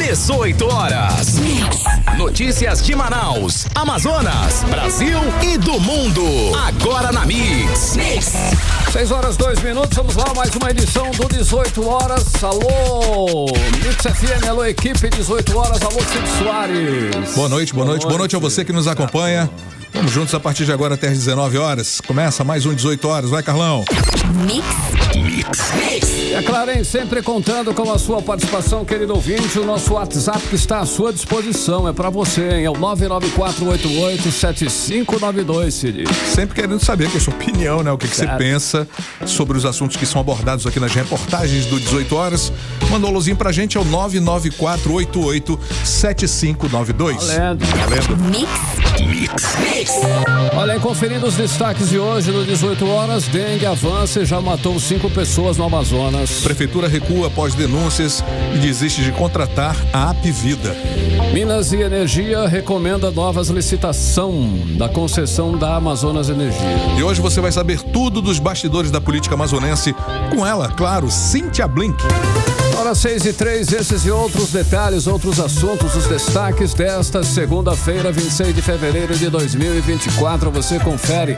18 horas. Notícias de Manaus, Amazonas, Brasil e do mundo. Agora na Mix. 6 horas 2 minutos, vamos lá, mais uma edição do 18 horas. Alô, Mix FM, alô equipe, 18 horas, alô Cid Soares. Boa noite a você que nos acompanha. Vamos juntos a partir de agora até às 19 horas. Começa mais um 18 horas, vai Carlão. Mix. E a Clarém sempre contando com a sua participação, querido ouvinte. O nosso WhatsApp que está à sua disposição, é pra você, hein? É o 994887592, Cid. Sempre querendo saber que é a sua opinião, né? O que você pensa sobre os assuntos que são abordados aqui nas reportagens do 18 horas. Manda um alôzinho pra gente, é o 994887592. Valendo. Mix. Olha aí, conferindo os destaques de hoje no 18 horas, dengue avança e já matou 5 pessoas no Amazonas. Prefeitura recua após denúncias e desiste de contratar a Apvida. Minas e Energia recomenda novas licitação da concessão da Amazonas Energia. E hoje você vai saber tudo dos bastidores da política amazonense com ela, claro, Cíntia Blink. Hora 6:03, esses e outros detalhes, outros assuntos, os destaques desta segunda-feira, 26 de fevereiro de 2024. Você confere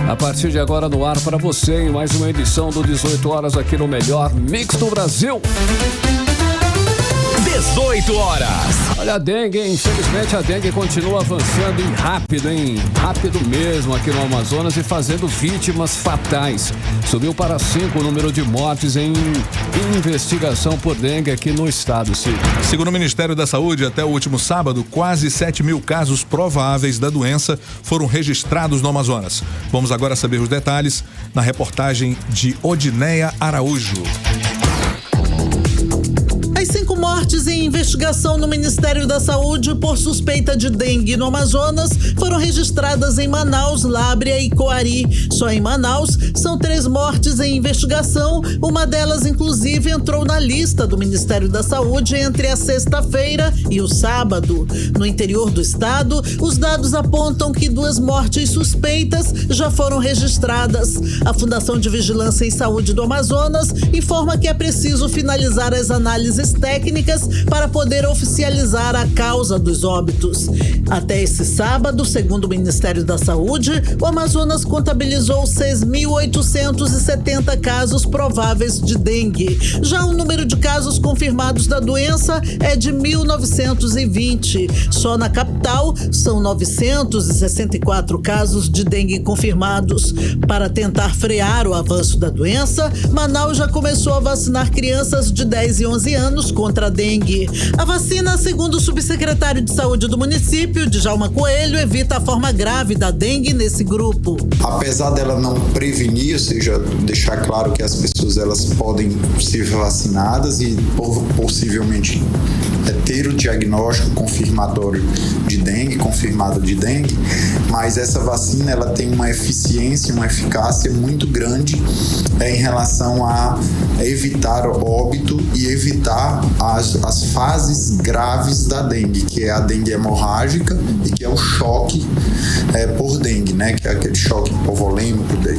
a partir de agora no ar para você em mais uma edição do 18 horas aqui no melhor Mix do Brasil. 18 horas. Olha a dengue, hein? Infelizmente a dengue continua avançando e rápido, hein? Rápido mesmo aqui no Amazonas e fazendo vítimas fatais. Subiu para 5 o número de mortes em investigação por dengue aqui no estado, Cid. Segundo o Ministério da Saúde, até o último sábado, quase 7 mil casos prováveis da doença foram registrados no Amazonas. Vamos agora saber os detalhes na reportagem de Odineia Araújo. As 5 mortes em investigação no Ministério da Saúde por suspeita de dengue no Amazonas foram registradas em Manaus, Lábrea e Coari. Só em Manaus são 3 mortes em investigação, uma delas inclusive entrou na lista do Ministério da Saúde entre a sexta-feira e o sábado. No interior do estado, os dados apontam que 2 mortes suspeitas já foram registradas. A Fundação de Vigilância em Saúde do Amazonas informa que é preciso finalizar as análises técnicas para poder oficializar a causa dos óbitos. Até esse sábado, segundo o Ministério da Saúde, o Amazonas contabilizou 6.870 casos prováveis de dengue. Já o número de casos confirmados da doença é de 1.920. Só na capital são 964 casos de dengue confirmados. Para tentar frear o avanço da doença, Manaus já começou a vacinar crianças de 10 e 11 anos contra a dengue. A vacina, segundo o subsecretário de Saúde do município, Djalma Coelho, evita a forma grave da dengue nesse grupo. Apesar dela não prevenir, ou seja, deixar claro que as pessoas elas podem ser vacinadas e possivelmente ter o diagnóstico confirmatório de dengue, confirmado de dengue, mas essa vacina ela tem uma eficiência, uma eficácia muito grande em relação a evitar óbito e evitar as fases graves da dengue, que é a dengue hemorrágica e que é o choque por dengue, né? Que é aquele choque hipovolêmico de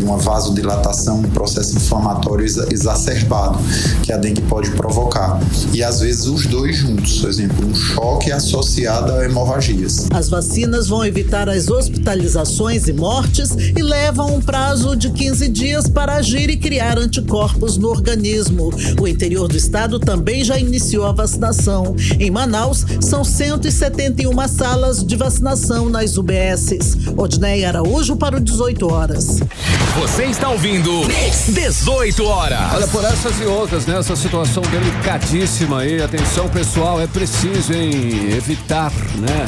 uma vasodilatação, um processo inflamatório exacerbado que a dengue pode provocar. E às vezes os dois juntos, por exemplo, um choque associado a hemorragias. As vacinas vão evitar as hospitalizações e mortes e levam um prazo de 15 dias para agir e criar anticorpos no organismo. O interior do estado também já iniciou a vacinação. Em Manaus, são 171 salas de vacinação nas UBSs. Odineia Araújo para o 18 horas. Você está ouvindo 18 horas. Olha, por essas e outras, né? Essa situação delicadíssima aí. Atenção, pessoal, é preciso, hein, evitar, né,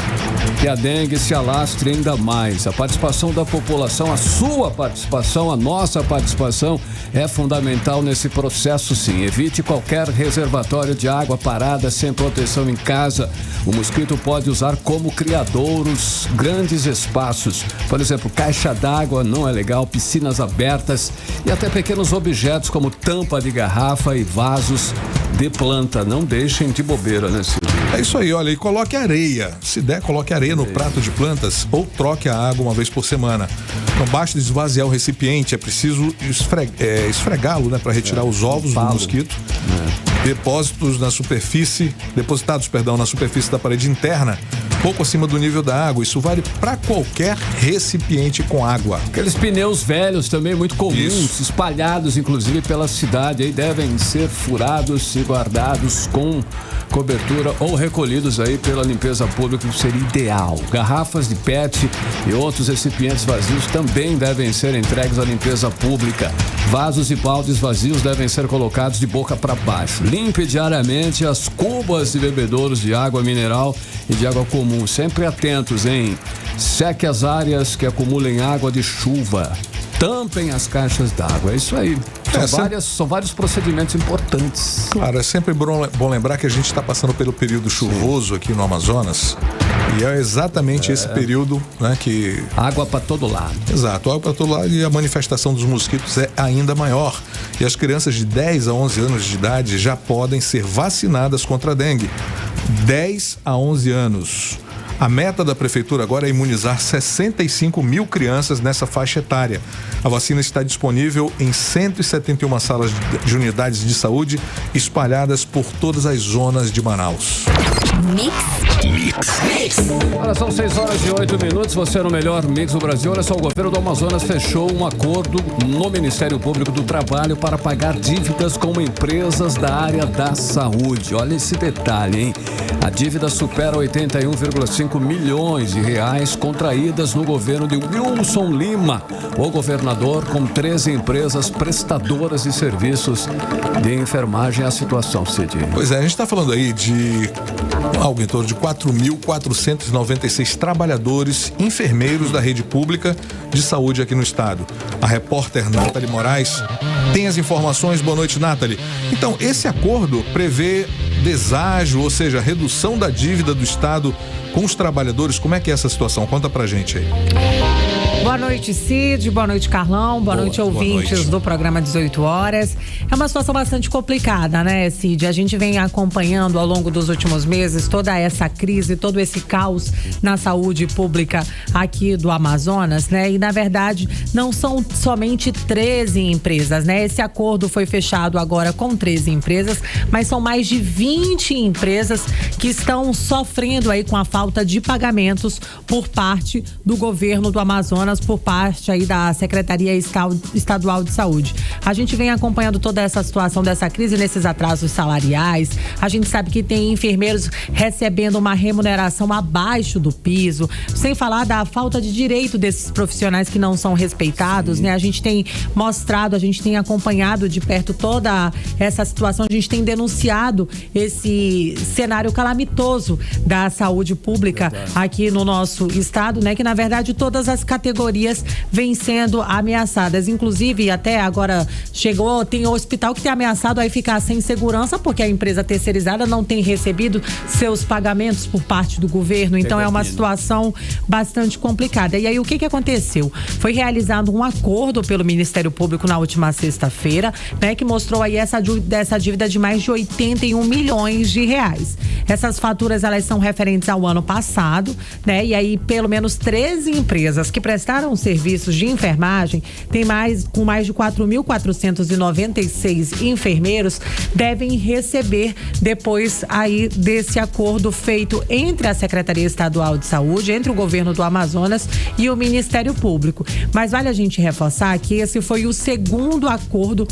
que a dengue se alastre ainda mais. A participação da população, a sua participação, a nossa participação é fundamental nesse processo, sim. Evite qualquer reservatório de água parada sem proteção em casa. O mosquito pode usar como criadouros grandes espaços. Por exemplo, caixa d'água não é legal, piscinas abertas e até pequenos objetos como tampa de garrafa e vasos de planta. Não deixem de bobeira, né, Cid? É isso aí, olha, e coloque areia. Se der, coloque areia no prato de plantas ou troque a água uma vez por semana. Não basta esvaziar o recipiente, é preciso esfregá-lo, né, para retirar os ovos do mosquito. Depositados na superfície da parede interna, pouco acima do nível da água. Isso vale para qualquer recipiente com água. Aqueles pneus velhos também muito comuns, espalhados inclusive pela cidade, aí devem ser furados e guardados com cobertura ou recolhidos aí pela limpeza pública, que seria ideal. Garrafas de PET e outros recipientes vazios também devem ser entregues à limpeza pública. Vasos e baldes vazios devem ser colocados de boca para baixo. Limpe diariamente as cubas e bebedouros de água mineral e de água comum. Sempre atentos, hein? Seque as áreas que acumulem água de chuva. Tampem as caixas d'água. É isso aí. São vários procedimentos importantes. Claro, é sempre bom lembrar que a gente está passando pelo período chuvoso aqui no Amazonas. E é exatamente esse período, né, que... Água para todo lado. Exato, água para todo lado, e a manifestação dos mosquitos é ainda maior. E as crianças de 10 a 11 anos de idade já podem ser vacinadas contra a dengue. 10 a 11 anos. A meta da prefeitura agora é imunizar 65 mil crianças nessa faixa etária. A vacina está disponível em 171 salas de unidades de saúde espalhadas por todas as zonas de Manaus. Mix. Agora são 6h08. Você é no melhor Mix do Brasil. Olha só, o governo do Amazonas fechou um acordo no Ministério Público do Trabalho para pagar dívidas com empresas da área da saúde. Olha esse detalhe, hein? A dívida supera 81,5 milhões de reais contraídas no governo de Wilson Lima, o governador, com 13 empresas prestadoras de serviços de enfermagem. A situação, Cid. Pois é, a gente está falando aí de algo em torno de 4.496 trabalhadores enfermeiros da rede pública de saúde aqui no estado. A repórter Nathalie Moraes tem as informações. Boa noite, Nathalie. Então, esse acordo prevê deságio, ou seja, redução da dívida do estado com os trabalhadores. Como é que é essa situação? Conta pra gente aí. Boa noite, Cid. Boa noite, Carlão. Boa noite, ouvintes do programa 18 horas. É uma situação bastante complicada, né, Cid? A gente vem acompanhando ao longo dos últimos meses toda essa crise, todo esse caos na saúde pública aqui do Amazonas, né? E, na verdade, não são somente 13 empresas, né? Esse acordo foi fechado agora com 13 empresas, mas são mais de 20 empresas que estão sofrendo aí com a falta de pagamentos por parte do governo do Amazonas, por parte aí da Secretaria Estadual de Saúde. A gente vem acompanhando toda essa situação dessa crise nesses atrasos salariais. A gente sabe que tem enfermeiros recebendo uma remuneração abaixo do piso, sem falar da falta de direito desses profissionais que não são respeitados, né? A gente tem mostrado, a gente tem acompanhado de perto toda essa situação, a gente tem denunciado esse cenário calamitoso da saúde pública aqui no nosso estado, né? Que na verdade todas as categorias vêm sendo ameaçadas. Inclusive, até agora tem hospital que tem ameaçado aí ficar sem segurança porque a empresa terceirizada não tem recebido seus pagamentos por parte do governo. Então é uma situação bastante complicada. E aí o que aconteceu? Foi realizado um acordo pelo Ministério Público na última sexta-feira, né, que mostrou aí essa dívida de mais de 81 milhões de reais. Essas faturas, elas são referentes ao ano passado, né? E aí pelo menos 13 empresas que prestaram serviços de enfermagem, com mais de 4.496 enfermeiros, devem receber depois aí desse acordo feito entre a Secretaria Estadual de Saúde, entre o governo do Amazonas e o Ministério Público. Mas vale a gente reforçar que esse foi o segundo acordo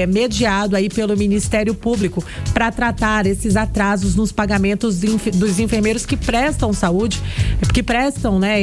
mediado aí pelo Ministério Público para tratar esses atrasos nos pagamentos dos enfermeiros que prestam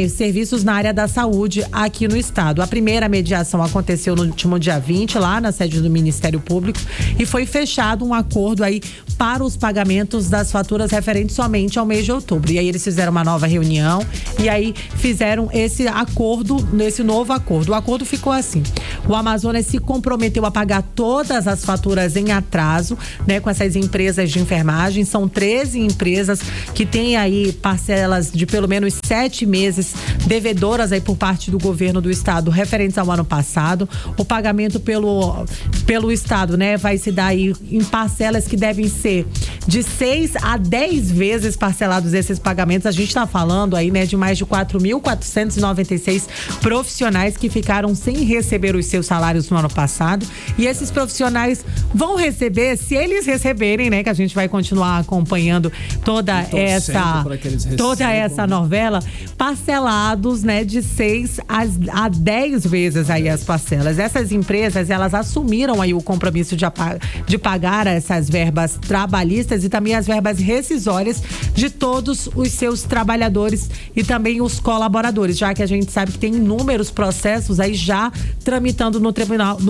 serviços na área da saúde aqui no estado. A primeira mediação aconteceu no último dia 20, lá na sede do Ministério Público, e foi fechado um acordo aí para os pagamentos das faturas referentes somente ao mês de outubro. E aí eles fizeram uma nova reunião e aí fizeram esse novo acordo. O acordo ficou assim: o Amazonas se comprometeu a pagar todas as faturas em atraso, né, com essas empresas de enfermagem. São 13 empresas que têm aí parcelas de pelo menos 7 meses devedoras aí por parte parte do governo do estado referentes ao ano passado. O pagamento pelo estado, né, vai se dar aí em parcelas que devem ser de 6 a 10 vezes parcelados esses pagamentos. A gente está falando aí, né, de mais de 4.496 profissionais que ficaram sem receber os seus salários no ano passado. E esses profissionais vão receber, se eles receberem, né, que a gente vai continuar acompanhando toda essa novela, parcelados, né, de 6 a 10 vezes aí as parcelas. Essas empresas, elas assumiram aí o compromisso de pagar essas verbas trabalhistas e também as verbas rescisórias de todos os seus trabalhadores e também os colaboradores, já que a gente sabe que tem inúmeros processos aí já tramitando no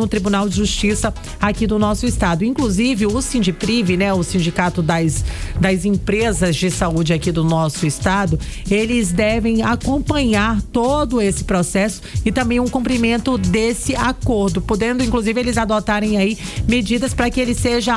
Tribunal de Justiça aqui do nosso estado. Inclusive o Sindipriv, né, o sindicato das empresas de saúde aqui do nosso estado, eles devem acompanhar todo esse processo e também um cumprimento desse acordo, podendo inclusive eles adotarem aí medidas para que ele seja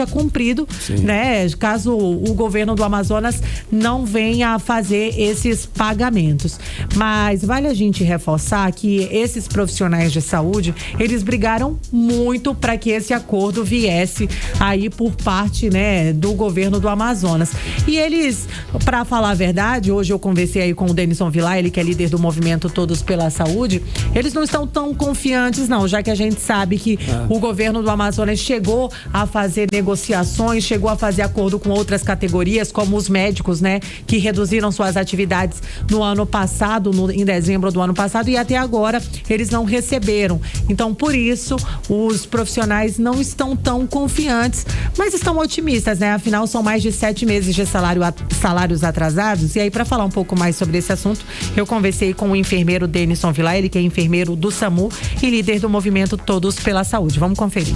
cumprido, né, caso o governo do Amazonas não venha a fazer esses pagamentos. Mas vale a gente reforçar que esses profissionais de saúde, eles brigaram muito para que esse acordo viesse aí por parte, né, do governo do Amazonas. E eles, para falar a verdade, hoje eu conversei aí com o Denison Vilar, ele que é líder do movimento Todos pela Saúde, eles não estão tão confiantes não, já que a gente sabe que o governo do Amazonas chegou a fazer negociações, chegou a fazer acordo com outras categorias, como os médicos, né, que reduziram suas atividades no ano passado, em dezembro do ano passado, e até agora eles não receberam. Então, por isso, os profissionais não estão tão confiantes, mas estão otimistas, né? Afinal, são mais de 7 meses de salários atrasados. E aí, para falar um pouco mais sobre esse assunto, eu conversei com o enfermeiro Denison Vilar, ele que é enfermeiro do SAMU e líder do movimento Todos pela Saúde. Vamos conferir.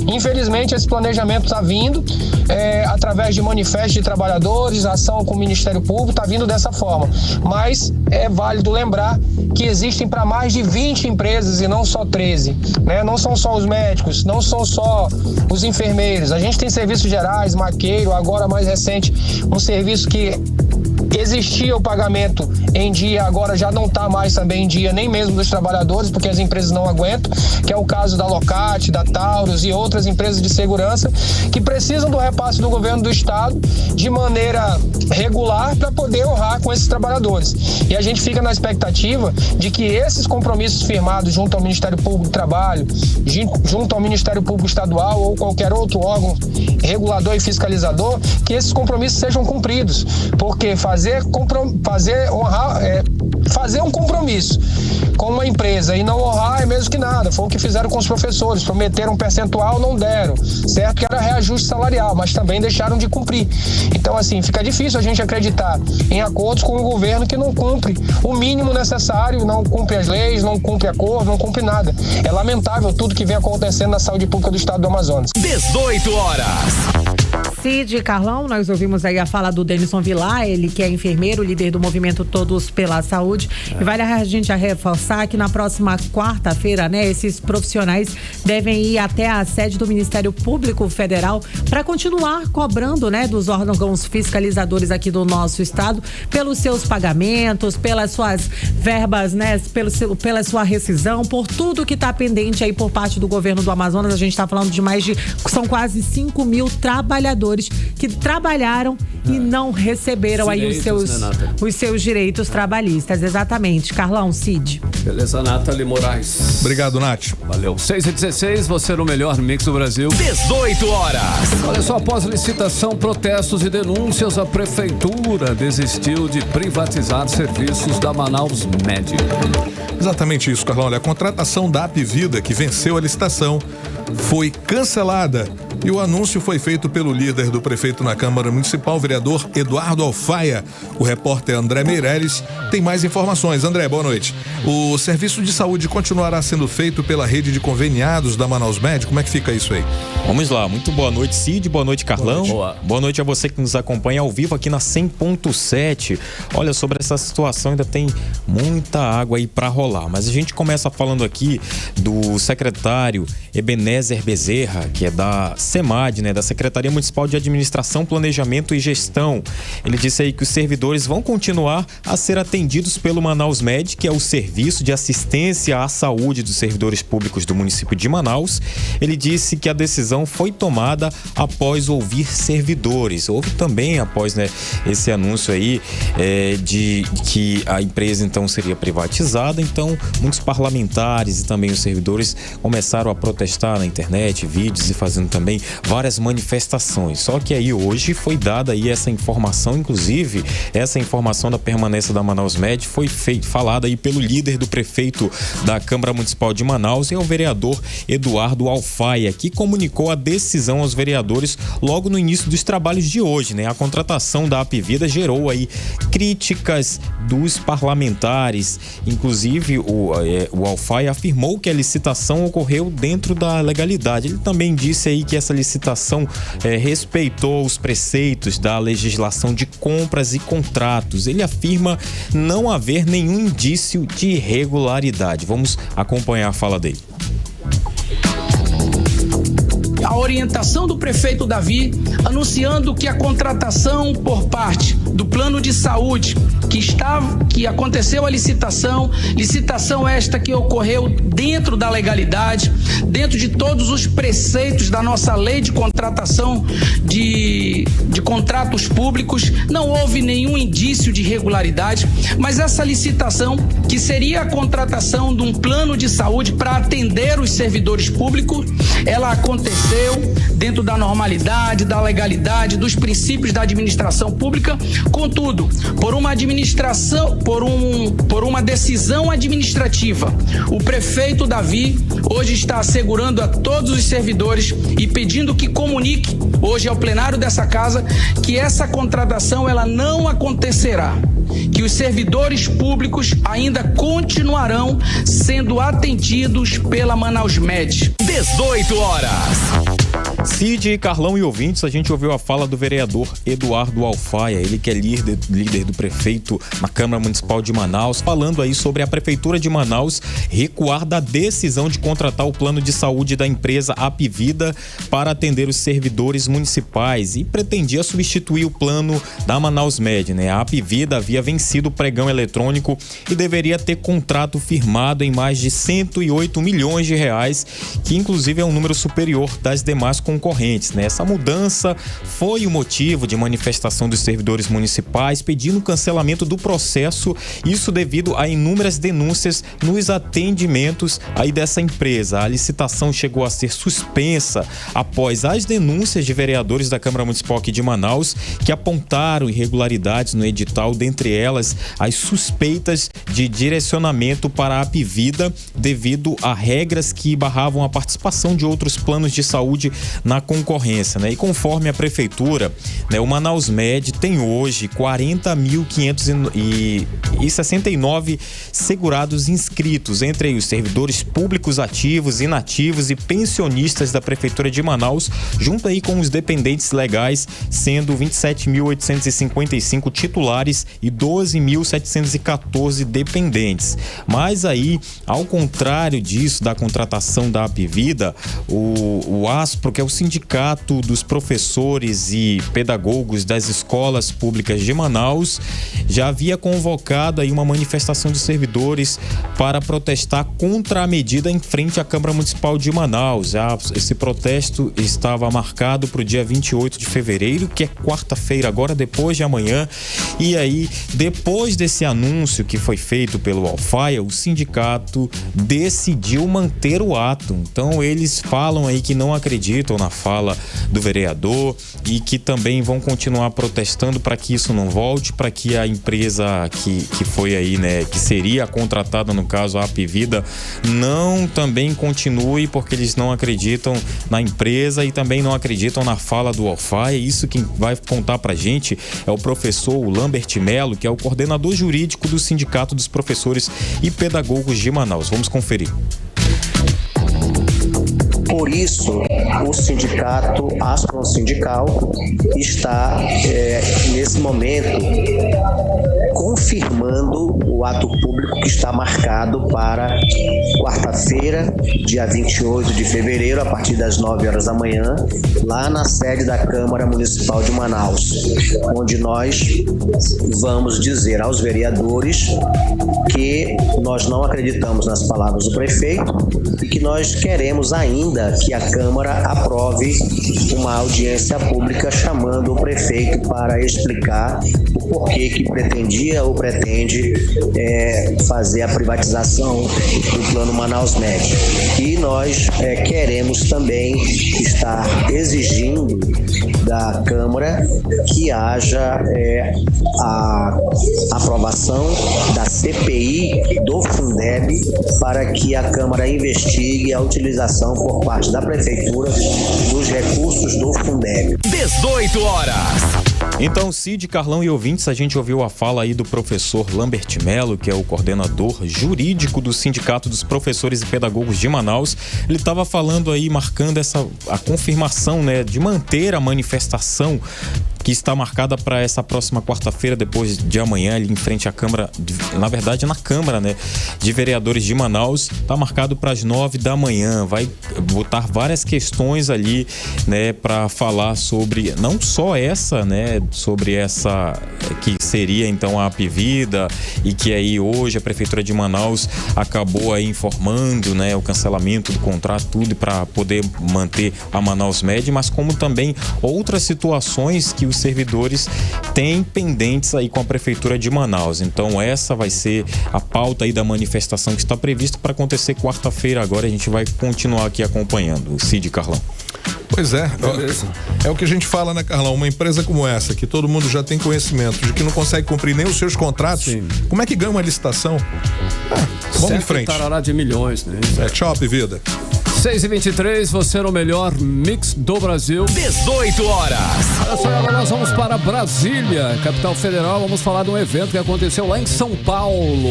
Infelizmente, esse planejamento está vindo através de manifestos de trabalhadores, ação com o Ministério Público, está vindo dessa forma. Mas é válido lembrar que existem para mais de 20 empresas e não só 13. Né? Não são só os médicos, não são só os enfermeiros. A gente tem serviços gerais, maqueiro, agora mais recente, um serviço que existia o pagamento em dia, agora já não está mais também em dia, nem mesmo dos trabalhadores, porque as empresas não aguentam, que é o caso da Locate, da Taurus e outras empresas de segurança que precisam do repasse do governo do estado de maneira regular para poder honrar com esses trabalhadores. E a gente fica na expectativa de que esses compromissos firmados junto ao Ministério Público do Trabalho, junto ao Ministério Público Estadual ou qualquer outro órgão regulador e fiscalizador, que esses compromissos sejam cumpridos, porque fazer um compromisso com uma empresa e não honrar é mesmo que nada. Foi o que fizeram com os professores, prometeram um percentual, não deram, certo? Que era reajuste salarial, mas também deixaram de cumprir. Então, assim, fica difícil a gente acreditar em acordos com um governo que não cumpre o mínimo necessário, não cumpre as leis, não cumpre acordo, não cumpre nada. É lamentável tudo que vem acontecendo na saúde pública do estado do Amazonas. 18 horas. Cid, Carlão, nós ouvimos aí a fala do Denison Vilar, ele que é enfermeiro, líder do movimento Todos pela Saúde. E vale a gente reforçar que na próxima quarta-feira, né, esses profissionais devem ir até a sede do Ministério Público Federal para continuar cobrando, né, dos órgãos fiscalizadores aqui do nosso estado pelos seus pagamentos, pelas suas verbas, né, pela sua rescisão, por tudo que está pendente aí por parte do governo do Amazonas. A gente está falando de são quase 5 mil trabalhadores que trabalharam e não receberam direitos, aí os seus direitos trabalhistas. Exatamente. Carlão, Cid. Beleza, Nathalie Moraes. Obrigado, Nath. Valeu. 6h16, você no melhor mix do Brasil. 18 horas. Olha só, após licitação, protestos e denúncias, a prefeitura desistiu de privatizar serviços da Manaus Med. Exatamente isso, Carlão. Olha, a contratação da Apvida, que venceu a licitação, foi cancelada. E o anúncio foi feito pelo líder do prefeito na Câmara Municipal, vereador Eduardo Alfaia. O repórter André Meirelles tem mais informações. André, boa noite. O serviço de saúde continuará sendo feito pela rede de conveniados da Manaus Med? Como é que fica isso aí? Vamos lá, muito boa noite, Cid, boa noite, Carlão. Boa noite a você que nos acompanha ao vivo aqui na 100.7. Olha, sobre essa situação ainda tem muita água aí para rolar, mas a gente começa falando aqui do secretário Ebenezer Bezerra, que é da SEMAD, né, da Secretaria Municipal de Administração, Planejamento e Gestão. Ele disse aí que os servidores vão continuar a ser atendidos pelo Manaus Med, que é o serviço de assistência à saúde dos servidores públicos do município de Manaus. Ele disse que a decisão foi tomada após ouvir servidores. Houve também após, né, esse anúncio aí de que a empresa então seria privatizada. Então muitos parlamentares e também os servidores começaram a protestar na internet, vídeos e fazendo também várias manifestações. Só que aí hoje foi dada aí essa informação, inclusive essa informação da permanência da Manaus Med foi falada aí pelo líder do prefeito da Câmara Municipal de Manaus, é o vereador Eduardo Alfaia, que comunicou a decisão aos vereadores logo no início dos trabalhos de hoje, né? A contratação da Apivida gerou aí críticas dos parlamentares. Inclusive o Alfaia afirmou que a licitação ocorreu dentro da legalidade. Ele também disse aí que essa licitação respeitou os preceitos da legislação de compras e contratos. Ele afirma não haver nenhum indício de irregularidade. Vamos acompanhar a fala dele. A orientação do prefeito Davi, anunciando que a contratação por parte do plano de saúde que aconteceu a licitação esta que ocorreu dentro da legalidade, dentro de todos os preceitos da nossa lei de contratação de contratos públicos, não houve nenhum indício de irregularidade, mas essa licitação, que seria a contratação de um plano de saúde para atender os servidores públicos, ela aconteceu dentro da normalidade, da legalidade, dos princípios da administração pública. Contudo, por uma decisão administrativa, o prefeito Davi hoje está assegurando a todos os servidores e pedindo que comunique hoje ao plenário dessa casa que essa contratação ela não acontecerá, que os servidores públicos ainda continuarão sendo atendidos pela Manaus Med. 18 horas. Cid, Carlão e ouvintes, a gente ouviu a fala do vereador Eduardo Alfaia, ele que é líder do prefeito na Câmara Municipal de Manaus, falando aí sobre a Prefeitura de Manaus recuar da decisão de contratar o plano de saúde da empresa Apivida para atender os servidores municipais e pretendia substituir o plano da Manaus Med, né? A Apivida havia vencido o pregão eletrônico e deveria ter contrato firmado em mais de 108 milhões de reais, que inclusive é um número superior das demais concorrentes, né? Essa mudança foi o motivo de manifestação dos servidores municipais pedindo o cancelamento do processo, isso devido a inúmeras denúncias nos atendimentos aí dessa empresa. A licitação chegou a ser suspensa após as denúncias de vereadores da Câmara Municipal aqui de Manaus que apontaram irregularidades no edital, dentre elas as suspeitas de direcionamento para a Apivida devido a regras que barravam a participação de outros planos de saúde na concorrência, né? E conforme a prefeitura, né, o Manaus Med tem hoje 40.569 segurados inscritos, entre os servidores públicos ativos, inativos e pensionistas da prefeitura de Manaus, junto aí com os dependentes legais, sendo 27.855 titulares e 12.714 dependentes. Mas aí, ao contrário disso, da contratação da Apivida, o ASPRO, que é o Sindicato dos Professores e Pedagogos das Escolas Públicas de Manaus, já havia convocado aí uma manifestação de servidores para protestar contra a medida em frente à Câmara Municipal de Manaus. Esse protesto estava marcado para o dia 28 de fevereiro, que é quarta-feira agora, depois de amanhã. E aí, depois desse anúncio que foi feito pelo Alfaia, o sindicato decidiu manter o ato. Então, eles falam aí que não acreditam na fala do vereador e que também vão continuar protestando para que isso não volte, para que a empresa que foi aí, né, que seria contratada, no caso a Apivida, não também continue, porque eles não acreditam na empresa e também não acreditam na fala do Alfaia. Isso quem vai contar pra gente é o professor Lambert Melo, que é o coordenador jurídico do Sindicato dos Professores e Pedagogos de Manaus. Vamos conferir. Por isso, o sindicato Aspron Sindical está, nesse momento, confirmando o ato público que está marcado para quarta-feira, dia 28 de fevereiro, a partir das 9 horas da manhã, lá na sede da Câmara Municipal de Manaus, onde nós vamos dizer aos vereadores que nós não acreditamos nas palavras do prefeito e que nós queremos ainda que a Câmara aprove uma audiência pública chamando o prefeito para explicar o porquê que pretendia ou pretende fazer a privatização do Plano Manaus Med. E nós queremos também estar exigindo da Câmara que haja a aprovação da CPI do Fundeb para que a Câmara investigue a utilização por parte da Prefeitura dos recursos do Fundeb. 18 horas. Então, Cid, Carlão e ouvintes, a gente ouviu a fala aí do professor Lambert Melo, que é o coordenador jurídico do Sindicato dos Professores e Pedagogos de Manaus. Ele estava falando aí, marcando a confirmação, né, de manter a manifestação que está marcada para essa próxima quarta-feira, depois de amanhã, ali em frente à Câmara, na verdade na Câmara, né, de Vereadores de Manaus. Está marcado para as 9 da manhã. Vai botar várias questões ali, né, para falar sobre, não só essa, né, sobre essa que seria então a Apvida, e que aí hoje a Prefeitura de Manaus acabou aí informando, né, o cancelamento do contrato, tudo para poder manter a Manaus Med, mas como também outras situações que os servidores têm pendentes aí com a Prefeitura de Manaus. Então essa vai ser a pauta aí da manifestação que está prevista para acontecer quarta-feira. Agora a gente vai continuar aqui acompanhando. O Cid, Carlão. Pois é, é o que a gente fala, né, Carlão? Uma empresa como essa, que todo mundo já tem conhecimento de que não consegue cumprir nem os seus contratos, sim, como é que ganha uma licitação? Vamos em frente. Tarará de milhões, né? Tchau, vida. 6h23, você no melhor mix do Brasil. 18 horas. Olha só, agora nós vamos para Brasília, capital federal. Vamos falar de um evento que aconteceu lá em São Paulo,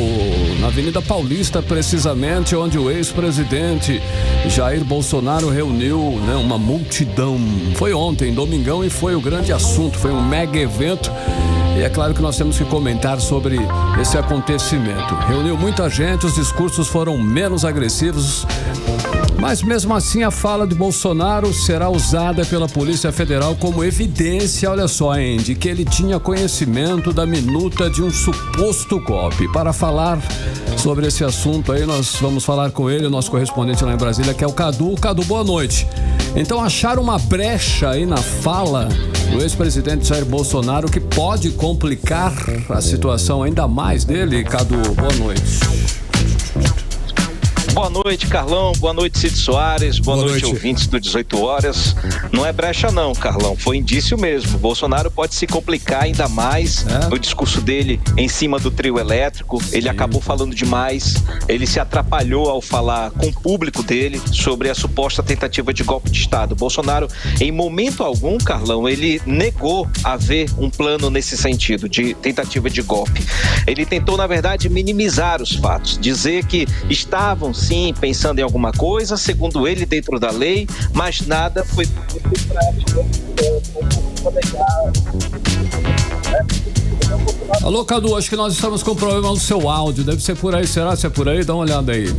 na Avenida Paulista, precisamente, onde o ex-presidente Jair Bolsonaro reuniu, né, uma multidão. Foi ontem, domingão, e foi o grande assunto. Foi um mega evento. E é claro que nós temos que comentar sobre esse acontecimento. Reuniu muita gente, os discursos foram menos agressivos. Mas mesmo assim a fala de Bolsonaro será usada pela Polícia Federal como evidência, olha só, hein, de que ele tinha conhecimento da minuta de um suposto golpe. Para falar sobre esse assunto aí, nós vamos falar com ele, o nosso correspondente lá em Brasília, que é o Cadu. Cadu, boa noite. Então acharam uma brecha aí na fala do ex-presidente Jair Bolsonaro que pode complicar a situação ainda mais dele. Cadu, boa noite. Boa noite, Carlão. Boa noite, Cid Soares. Boa noite, ouvintes do 18 horas. Não é brecha não, Carlão. Foi indício mesmo. Bolsonaro pode se complicar ainda mais no discurso dele em cima do trio elétrico. Ele acabou falando demais. Ele se atrapalhou ao falar com o público dele sobre a suposta tentativa de golpe de Estado. Bolsonaro, em momento algum, Carlão, ele negou haver um plano nesse sentido, de tentativa de golpe. Ele tentou, na verdade, minimizar os fatos. Dizer que estavam sim pensando em alguma coisa, segundo ele, dentro da lei, mas nada foi Alô, Cadu, acho que nós estamos com problema no seu áudio, deve ser por aí, será? Se é por aí, dá uma olhada aí.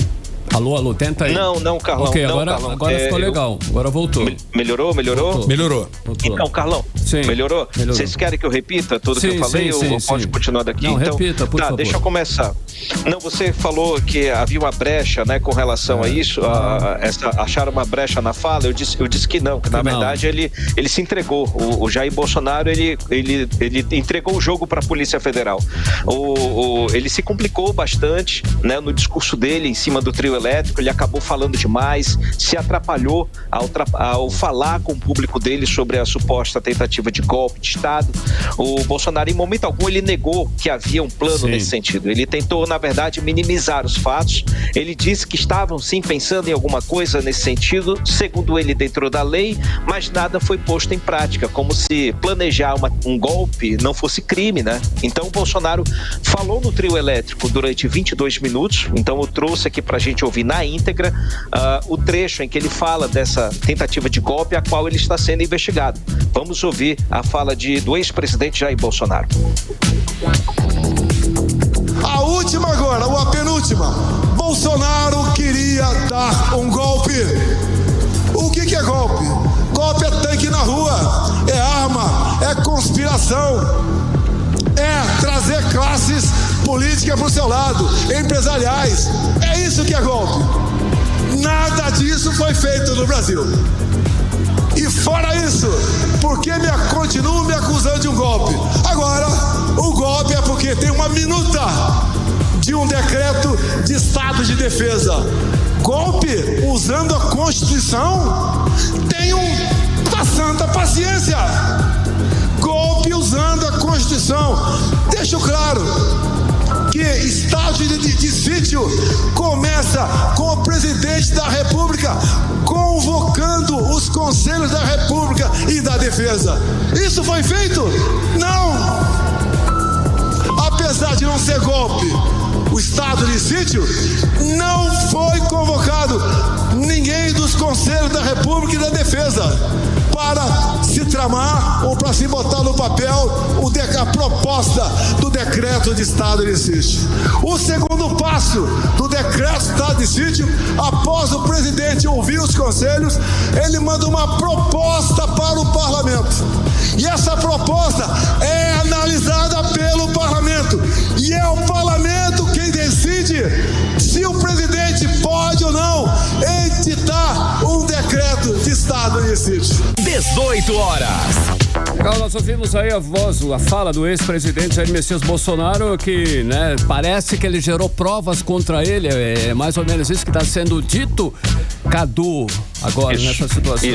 Alô, tenta aí. Não, Carlão. Ok, não, agora ficou legal. Agora voltou. Melhorou? Melhorou. Então, Carlão, sim, melhorou? Vocês querem que eu repita tudo que eu falei? Ou pode continuar daqui? Não, então, repita, por favor. Deixa eu começar. Não, você falou que havia uma brecha, né, com relação a isso, acharam uma brecha na fala. Eu disse que não, que na verdade ele se entregou. O Jair Bolsonaro, ele entregou o jogo para a Polícia Federal. Ele se complicou bastante, né, no discurso dele em cima do trio elétrico. Ele acabou falando demais, se atrapalhou ao falar com o público dele sobre a suposta tentativa tentativa de golpe de Estado. O Bolsonaro, em momento algum, ele negou que havia um plano nesse sentido. Ele tentou, na verdade, minimizar os fatos. Ele disse que estavam, sim, pensando em alguma coisa nesse sentido, segundo ele, dentro da lei, mas nada foi posto em prática, como se planejar um golpe não fosse crime, né? Então, o Bolsonaro falou no trio elétrico durante 22 minutos, então eu trouxe aqui pra gente ouvir na íntegra o trecho em que ele fala dessa tentativa de golpe a qual ele está sendo investigado. Vamos ouvir a fala do ex-presidente Jair Bolsonaro. A última agora, ou a penúltima. Bolsonaro queria dar um golpe. O que é golpe? Golpe é tanque na rua, é arma, é conspiração, é trazer classes políticas para o seu lado, empresariais. É isso que é golpe. Nada disso foi feito no Brasil. E fora isso, por que continuam me acusando de um golpe? Agora, o golpe é porque tem uma minuta de um decreto de estado de defesa. Golpe usando a Constituição? Tenham da santa paciência. Golpe usando a Constituição. Deixo claro que estado de sítio começa com o presidente da República convocando os conselhos da República e da Defesa. Isso foi feito? Não! Apesar de não ser golpe, o estado de sítio não foi convocado ninguém dos conselhos da República e da Defesa para se tramar ou para se botar no papel a proposta do decreto de estado de sítio. O segundo passo do decreto de estado de sítio, após o presidente ouvir os conselhos, ele manda uma proposta para o parlamento. E essa proposta é analisada pelo parlamento. E é o parlamento quem decide se o presidente pode ou não editar um decreto de estado de sítio. 18 horas. Legal, nós ouvimos aí a fala do ex-presidente Jair Messias Bolsonaro, que, né, parece que ele gerou provas contra ele. É mais ou menos isso que está sendo dito, Cadu, agora nessa situação.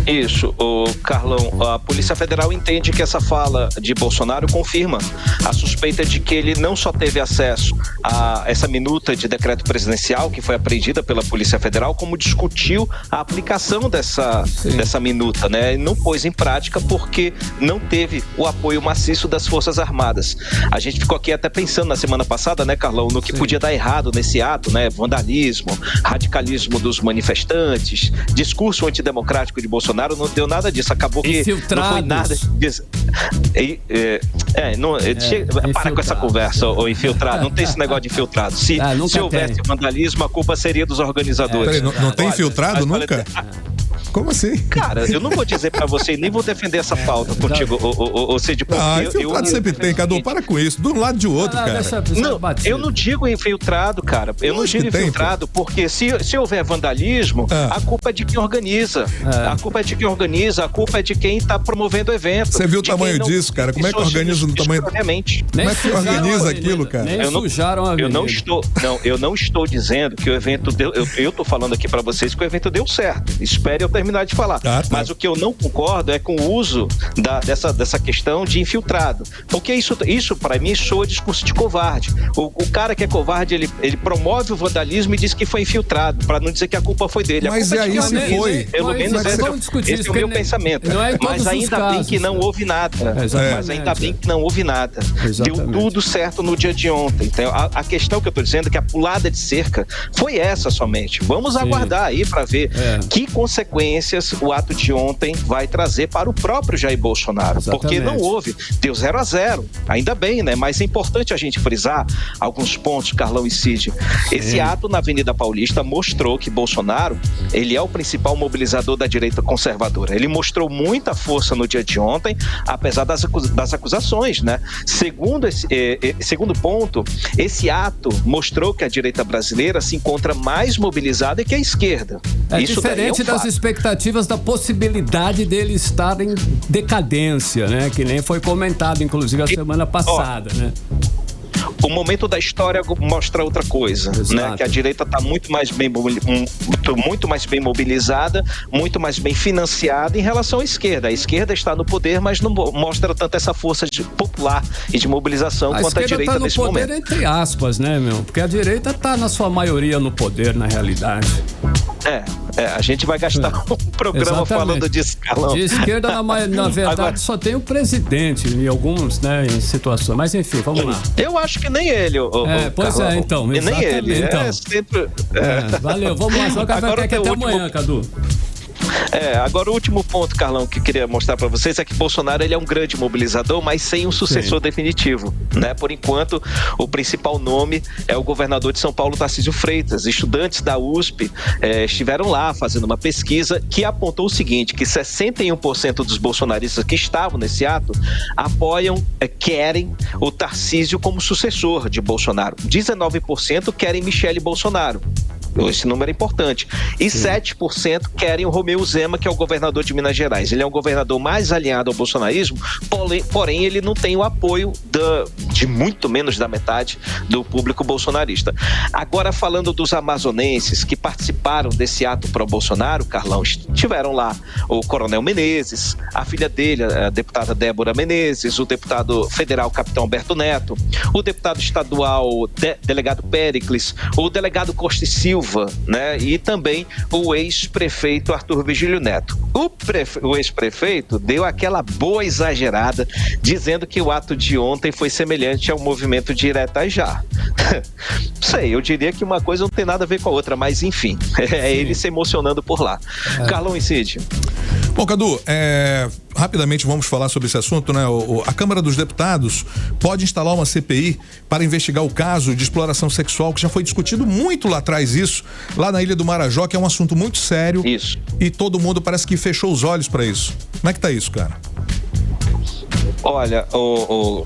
Isso, Carlão, a Polícia Federal entende que essa fala de Bolsonaro confirma a suspeita de que ele não só teve acesso a essa minuta de decreto presidencial que foi apreendida pela Polícia Federal, como discutiu a aplicação dessa minuta, né? E não pôs em prática porque não teve o apoio maciço das Forças Armadas. A gente ficou aqui até pensando na semana passada, né, Carlão, no que podia dar errado nesse ato, né? Vandalismo, radicalismo dos manifestantes, discurso antidemocrático de Bolsonaro. Não deu nada disso, acabou que não foi nada disso. Para com essa conversa, ô infiltrado, não tem esse negócio de infiltrado. Se houvesse vandalismo, a culpa seria dos organizadores. Peraí, não tem infiltrado nunca? Como assim? Cara, eu não vou dizer pra você, nem vou defender essa pauta contigo, ô Cid, porque infiltrado sempre tem, Cadu, para com isso, de um lado de outro, cara. Não, eu não digo infiltrado, cara, eu não digo infiltrado, porque se houver vandalismo, a culpa é de quem organiza, a culpa é de quem organiza, a culpa é de quem tá promovendo o evento. Você viu o tamanho disso, cara? Como é que organiza no tamanho... Como é que organiza aquilo, cara? Eu não estou dizendo que o evento deu... Eu tô falando aqui pra vocês que o evento deu certo. Espere eu terminar de falar. Mas o que eu não concordo é com o uso dessa questão de infiltrado. Porque isso para mim soa discurso de covarde. O cara que é covarde, ele promove o vandalismo e diz que foi infiltrado, para não dizer que a culpa foi dele. Mas aí se foi. Pelo menos esse é o meu pensamento. Mas ainda bem que não houve nada. Mas ainda bem que não houve nada. Deu tudo certo no dia de ontem. Então, a questão que eu tô dizendo é que a pulada de cerca foi essa somente. Vamos aguardar aí para ver que consequências o ato de ontem vai trazer para o próprio Jair Bolsonaro. Porque não houve, deu 0-0, ainda bem, né? Mas é importante a gente frisar alguns pontos, Carlão e Cid. Esse ato na Avenida Paulista mostrou que Bolsonaro, ele é o principal mobilizador da direita conservadora. Ele mostrou muita força no dia de ontem, apesar das acusações, né? Segundo ponto, esse ato mostrou que a direita brasileira se encontra mais mobilizada que a esquerda. Isso diferente das expectativas da possibilidade dele estar em decadência, né? Que nem foi comentado, inclusive, a semana passada, né? O momento da história mostra outra coisa, né? Que a direita está muito mais bem mobilizada, muito mais bem financiada em relação à esquerda. A esquerda está no poder, mas não mostra tanto essa força popular e de mobilização quanto a direita nesse momento. A esquerda está no poder, entre aspas, né, meu? Porque a direita está na sua maioria no poder, na realidade. A gente vai gastar um programa falando disso, Carlão. De esquerda, na verdade, agora, só tem o presidente em alguns, né, em situações. Mas enfim, vamos lá. Eu acho que nem ele, pois Carlão. Então. Nem ele. Então. Sempre... Valeu, vamos lá. Só café até amanhã, Cadu. Agora o último ponto, Carlão, que eu queria mostrar para vocês é que Bolsonaro ele é um grande mobilizador, mas sem um sucessor definitivo, né? Por enquanto, o principal nome é o governador de São Paulo, Tarcísio Freitas. Estudantes da USP estiveram lá fazendo uma pesquisa que apontou o seguinte, que 61% dos bolsonaristas que estavam nesse ato querem o Tarcísio como sucessor de Bolsonaro. 19% querem Michele Bolsonaro. Esse número é importante. E 7% querem o Romeu Zema, que é o governador de Minas Gerais. Ele é um governador mais alinhado ao bolsonarismo, porém ele não tem o apoio de muito menos da metade do público bolsonarista. Agora, falando dos amazonenses que participaram desse ato pró-Bolsonaro, Carlão, tiveram lá o Coronel Menezes, a filha dele, a deputada Débora Menezes, o deputado federal Capitão Alberto Neto, o deputado estadual delegado Péricles, o delegado Costa e Silva, né? E também o ex-prefeito Arthur Vigílio Neto. O ex-prefeito deu aquela boa exagerada, dizendo que o ato de ontem foi semelhante ao movimento de Iretajá. Sei, eu diria que uma coisa não tem nada a ver com a outra, mas enfim, ele se emocionando por lá. Carlão e Cid. Bom, Cadu, rapidamente vamos falar sobre esse assunto, né? A Câmara dos Deputados pode instalar uma CPI para investigar o caso de exploração sexual, que já foi discutido muito lá atrás isso, lá na Ilha do Marajó, que é um assunto muito sério. Isso. E todo mundo parece que fechou os olhos para isso. Como é que tá isso, cara? Olha, o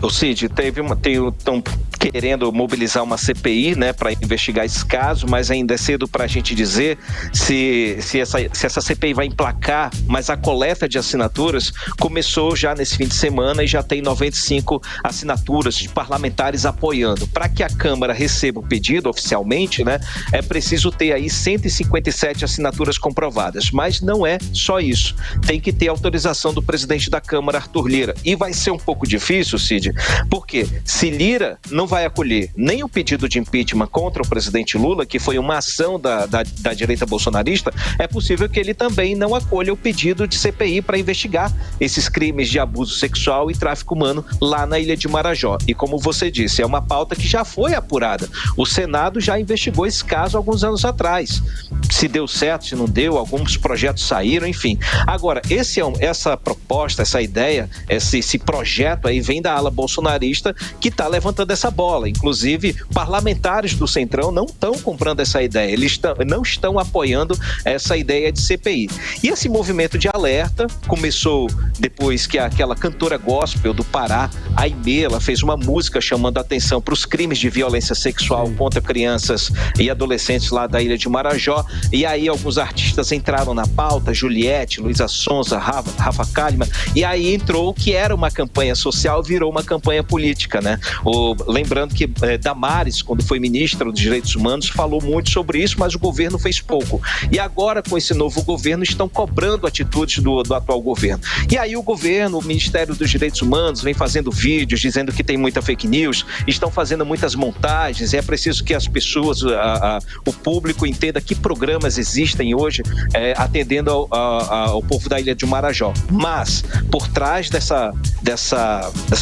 Cid, estão querendo mobilizar uma CPI, né, para investigar esse caso, mas ainda é cedo para a gente dizer se essa CPI vai emplacar, mas a coleta de assinaturas começou já nesse fim de semana e já tem 95 assinaturas de parlamentares apoiando. Para que a Câmara receba o pedido oficialmente, né, é preciso ter aí 157 assinaturas comprovadas, mas não é só isso. Tem que ter autorização do presidente da Câmara, Arthur Lira, e vai ser um pouco difícil, Cid, porque se Lira não vai acolher nem o pedido de impeachment contra o presidente Lula, que foi uma ação da direita bolsonarista, é possível que ele também não acolha o pedido de CPI para investigar esses crimes de abuso sexual e tráfico humano lá na Ilha de Marajó. E como você disse, é uma pauta que já foi apurada. O Senado já investigou esse caso alguns anos atrás. Se deu certo, se não deu, alguns projetos saíram, enfim. Agora, essa proposta, essa ideia, esse projeto aí vem da ala bolsonarista que está levantando essa bola. Inclusive, parlamentares do Centrão não estão comprando essa ideia, eles não estão apoiando essa ideia de CPI. E esse movimento de alerta começou depois que aquela cantora gospel do Pará, a Aimee, ela fez uma música chamando a atenção para os crimes de violência sexual contra crianças e adolescentes lá da Ilha de Marajó, e aí alguns artistas entraram na pauta, Juliette, Luísa Sonza, Rafa Kalimann, e aí entrou o que era uma campanha social, virou uma campanha política, né? Lembrando que Damares, quando foi ministra dos Direitos Humanos, falou muito sobre isso, mas o governo fez pouco. E agora, com esse novo governo, estão cobrando atitudes do atual governo. E aí o governo, o Ministério dos Direitos Humanos, vem fazendo vídeos dizendo que tem muita fake news, estão fazendo muitas montagens, e é preciso que as pessoas, o público entenda que programas existem hoje atendendo ao povo da Ilha de Marajó. Mas, por trás dessa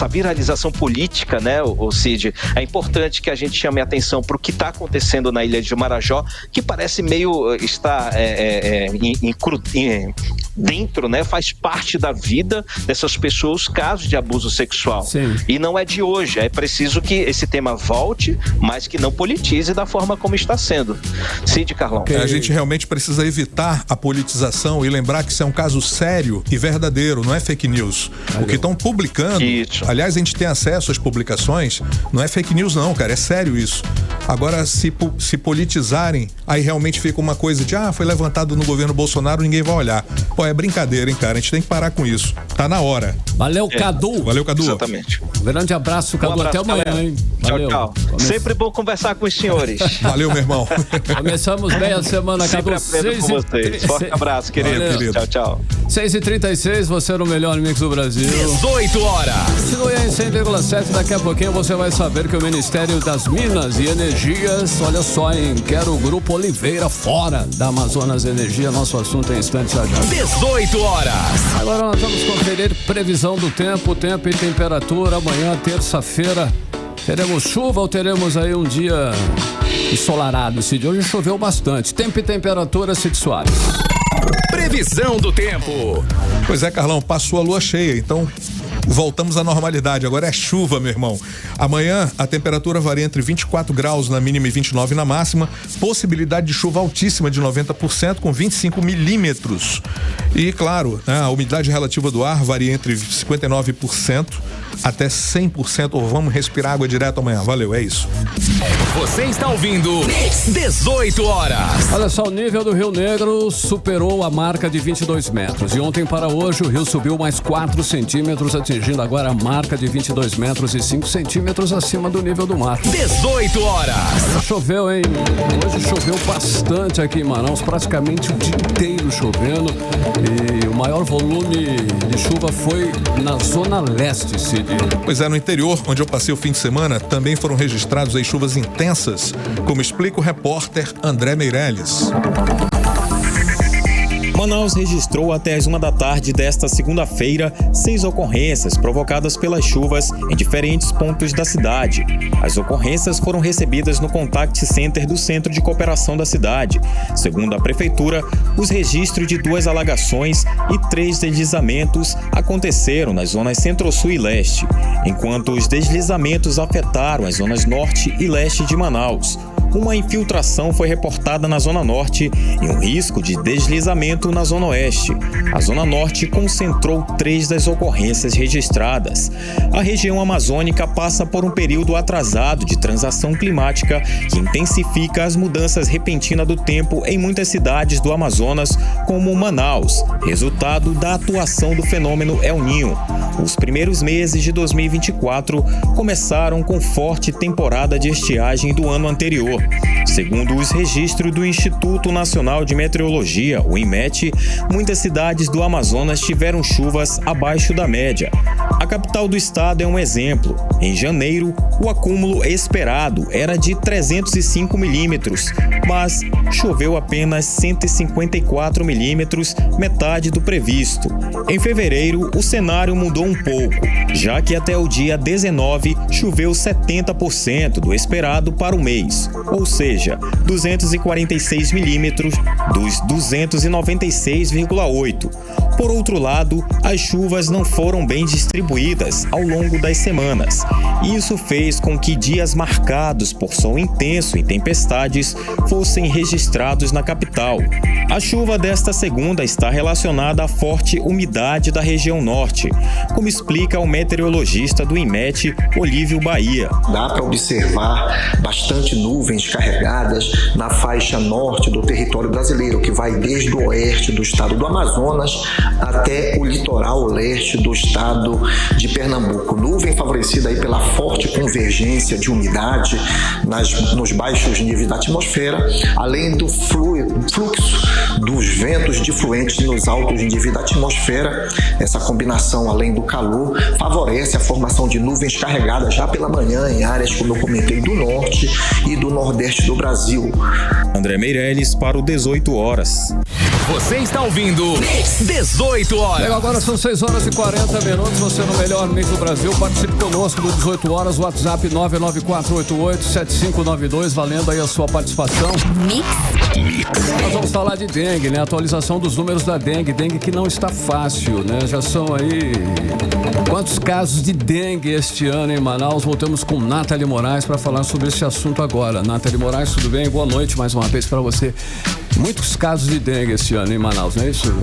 viralização política, né, o Cid, é importante que a gente chame a atenção para o que está acontecendo na Ilha de Marajó, que parece meio estar dentro, né, faz parte da vida dessas pessoas, casos de abuso sexual. Sim. E não é de hoje, é preciso que esse tema volte, mas que não politize da forma como está sendo. Cid, Carlão. A gente realmente precisa evitar a politização e lembrar que isso é um caso sério e verdadeiro, não é fake news. O que estão publicando, aliás, a gente tem acesso às publicações, não é fake news não, cara, é sério isso. Agora, se politizarem, aí realmente fica uma coisa de, foi levantado no governo Bolsonaro, ninguém vai olhar. Pô, é brincadeira, hein, cara? A gente tem que parar com isso. Tá na hora. Valeu, Cadu. Valeu, Cadu. Exatamente. Um grande abraço, Cadu. Até amanhã, galera. Hein? Valeu. Tchau. Sempre bom conversar com os senhores. Valeu, meu irmão. Começamos bem a semana, Cadu. Sempre com vocês. Forte abraço, querido. Tchau. 6h36, você no melhor mix do Brasil. 18 horas. Continue em 100,7. Daqui a pouquinho você vai saber que o Ministério das Minas e Energias, olha só, hein? Quer o Grupo Oliveira fora da Amazonas Energia. Nosso assunto em instantes já. 18 horas. Agora nós vamos conferir previsão do tempo e temperatura. Amanhã, terça-feira, teremos chuva ou teremos aí um dia ensolarado? Cid, hoje choveu bastante. Tempo e temperatura, Cid Soares. Previsão do tempo. Pois é, Carlão, passou a lua cheia, então voltamos à normalidade. Agora é chuva, meu irmão. Amanhã a temperatura varia entre 24 graus na mínima e 29 na máxima. Possibilidade de chuva altíssima de 90% com 25 milímetros. E claro, a umidade relativa do ar varia entre 59% até 100%. Vamos respirar água direto amanhã. Valeu, é isso. Você está ouvindo 18 horas. Olha só, o nível do Rio Negro superou a marca de 22 metros. E ontem para hoje o rio subiu mais 4 centímetros, atingindo agora a marca de 22 metros e 5 centímetros acima do nível do mar. 18 horas. Olha, choveu, hein? Hoje choveu bastante aqui em Manaus, praticamente o dia inteiro chovendo. E o maior volume de chuva foi na zona leste, Cid. Pois é, no interior, onde eu passei o fim de semana, também foram registrados aí chuvas intensas, como explica o repórter André Meirelles. Manaus registrou até as 1 da tarde desta segunda-feira 6 ocorrências provocadas pelas chuvas em diferentes pontos da cidade. As ocorrências foram recebidas no Contact Center do Centro de Cooperação da cidade. Segundo a prefeitura, os registros de 2 alagações e 3 deslizamentos aconteceram nas zonas Centro-Sul e Leste, enquanto os deslizamentos afetaram as zonas Norte e Leste de Manaus. Uma infiltração foi reportada na Zona Norte e um risco de deslizamento na Zona Oeste. A Zona Norte concentrou 3 das ocorrências registradas. A região amazônica passa por um período atrasado de transação climática que intensifica as mudanças repentinas do tempo em muitas cidades do Amazonas, como Manaus, resultado da atuação do fenômeno El Niño. Os primeiros meses de 2024 começaram com forte temporada de estiagem do ano anterior. Segundo os registros do Instituto Nacional de Meteorologia, o INMET, muitas cidades do Amazonas tiveram chuvas abaixo da média. A capital do estado é um exemplo. Em janeiro, o acúmulo esperado era de 305 milímetros, mas choveu apenas 154 milímetros, metade do previsto. Em fevereiro, o cenário mudou um pouco, já que até o dia 19 choveu 70% do esperado para o mês, ou seja, 246 milímetros dos 296,8. Por outro lado, as chuvas não foram bem distribuídas ao longo das semanas. Isso fez com que dias marcados por sol intenso e tempestades fossem registrados na capital. A chuva desta segunda está relacionada à forte umidade da região norte, como explica o meteorologista do INMET, Olívio Bahia. Dá para observar bastante nuvens carregadas na faixa norte do território brasileiro, que vai desde o oeste do estado do Amazonas até o litoral leste do estado de Pernambuco. Nuvem favorecida aí pela forte convergência de umidade nos baixos níveis da atmosfera, além do fluxo dos ventos difluentes nos altos níveis da atmosfera. Essa combinação, além do calor, favorece a formação de nuvens carregadas já pela manhã em áreas, como eu comentei, do norte e do nordeste do Brasil. André Meirelles para o 18 horas. Você está ouvindo 18 horas. Agora são 6 horas e 40 minutos. Você no melhor mix do Brasil. Participe conosco do 18 horas. WhatsApp 994887592. Valendo aí a sua participação. Mix. Nós vamos falar de dengue, né? Atualização dos números da dengue. Dengue que não está fácil, né? Já são aí quantos casos de dengue este ano em Manaus? Voltamos com Nathalie Moraes para falar sobre esse assunto agora. Nathalie Moraes, tudo bem? Boa noite mais uma vez para você. Muitos casos de dengue esse ano em Manaus, não é isso,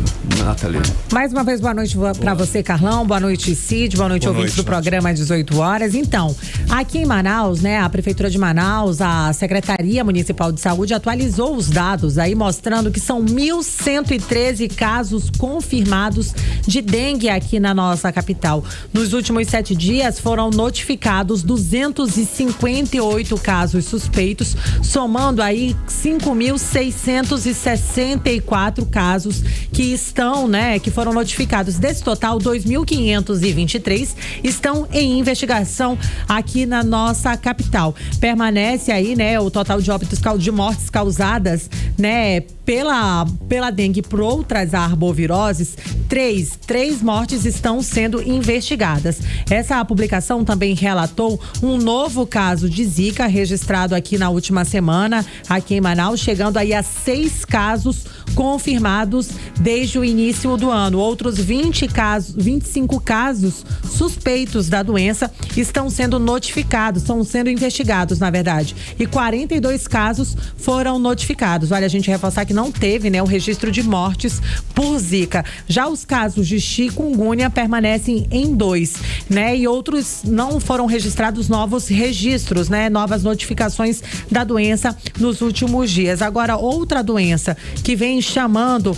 Nathalie? Mais uma vez, boa noite para você, Carlão. Boa noite, Cid. Boa noite, ouvintes do programa 18 horas. Então, aqui em Manaus, né, a Prefeitura de Manaus, a Secretaria Municipal de Saúde atualizou os dados aí, mostrando que são 1.113 casos confirmados de dengue aqui na nossa capital. Nos últimos 7 dias foram notificados 258 casos suspeitos, somando aí 5.664 casos que estão, né, que foram notificados. Desse total, 2.523 estão em investigação aqui na nossa capital. Permanece aí, né, o total de óbitos, de mortes causadas, né, pela dengue por outras arboviroses. Três mortes estão sendo investigadas. Essa publicação também relatou um novo caso de Zika registrado aqui na última semana, aqui em Manaus, chegando aí a 6 casos confirmados desde o início do ano. Outros 25 casos suspeitos da doença estão sendo notificados, estão sendo investigados, na verdade. E 42 casos foram notificados. Vale a gente reforçar que não teve, né, o registro de mortes por Zika. Já os casos de chikungunya permanecem em 2, né? E outros não foram registrados novos registros, né? Novas notificações da doença nos últimos dias. Agora, outra doença que vem chamando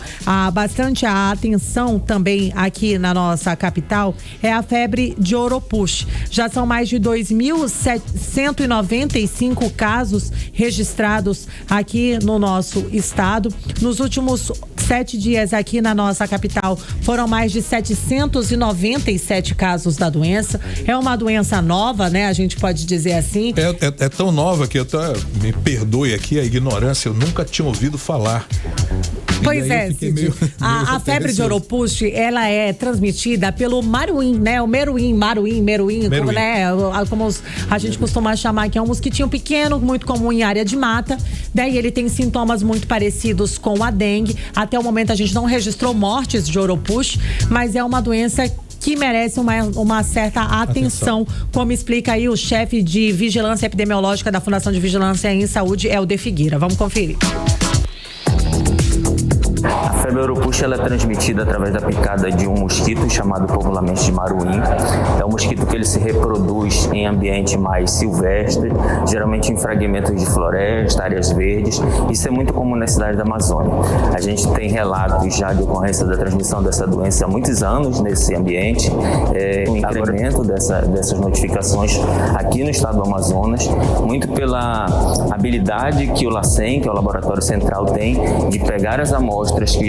bastante a atenção também aqui na nossa capital é a febre de Oropouche. Já são mais de 2.195 casos registrados aqui no nosso estado. Nos últimos 7 dias aqui na nossa capital foram mais de 797 casos da doença. É uma doença nova, né? A gente pode dizer assim. É tão nova que me perdoe aqui a ignorância, eu nunca tinha ouvido falar. Pois é, Cid. A febre de Oropouche, ela é transmitida pelo maruim, né? O meruim, como, né? Como a gente costuma chamar, que é um mosquitinho pequeno, muito comum em área de mata. Daí ele tem sintomas muito parecidos com a dengue. Até o momento a gente não registrou mortes de Oropouche, mas é uma doença que merece uma certa atenção, como explica aí o chefe de vigilância epidemiológica da Fundação de Vigilância em Saúde, Helder Figueira. Vamos conferir. A febre Oropouche ela é transmitida através da picada de um mosquito chamado popularmente de maruim. É um mosquito que ele se reproduz em ambiente mais silvestre, geralmente em fragmentos de floresta, áreas verdes. Isso é muito comum na cidade da Amazônia. A gente tem relatos já de ocorrência da transmissão dessa doença há muitos anos nesse ambiente. O incremento dessas notificações aqui no estado do Amazonas, muito pela habilidade que o LACEN, que é o Laboratório Central, tem de pegar as amostras que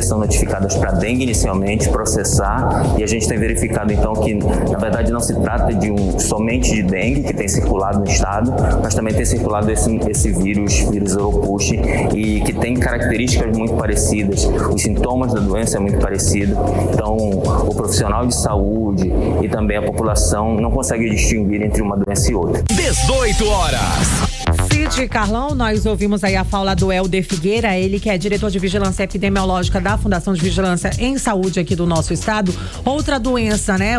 são notificadas para dengue inicialmente, processar, e a gente tem verificado então que na verdade não se trata de somente de dengue que tem circulado no estado, mas também tem circulado esse vírus Oropouche, e que tem características muito parecidas, os sintomas da doença é muito parecido, então o profissional de saúde e também a população não consegue distinguir entre uma doença e outra. 18 horas. Cid, Carlão, nós ouvimos aí a fala do Helder Figueira, ele que é diretor de vigilância epidemiológica da Fundação de Vigilância em Saúde aqui do nosso estado. Outra doença, né?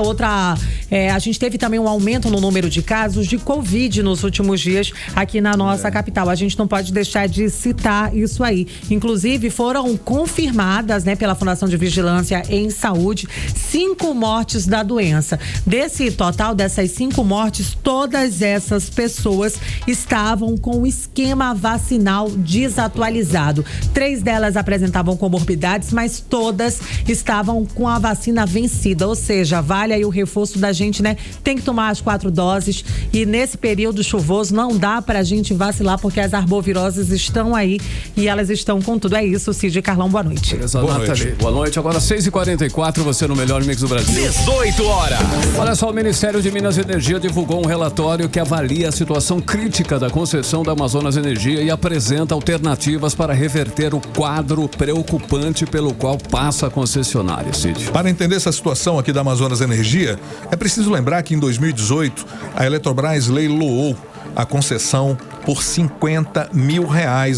A gente teve também um aumento no número de casos de Covid nos últimos dias aqui na nossa capital. A gente não pode deixar de citar isso aí. Inclusive, foram confirmadas, né, pela Fundação de Vigilância em Saúde, 5 mortes da doença. Desse total, dessas 5 mortes, todas essas pessoas estavam com o esquema vacinal desatualizado. 3 delas apresentavam comorbidades, mas todas estavam com a vacina vencida, ou seja, vale aí o reforço da gente, né? Tem que tomar as 4 doses, e nesse período chuvoso não dá pra gente vacilar, porque as arboviroses estão aí e elas estão com tudo. É isso, Cid e Carlão, boa noite. Boa noite. Boa noite, agora 6h44, você no melhor mix do Brasil. 18 horas. Olha só, o Ministério de Minas e Energia divulgou um relatório que avalia a situação crítica da concessão da Amazonas Energia e apresenta alternativas para reverter o quadro preocupante pelo qual passa a concessionária, Cid. Para entender essa situação aqui da Amazonas Energia, é preciso lembrar que em 2018 a Eletrobras leiloou a concessão por R$50 mil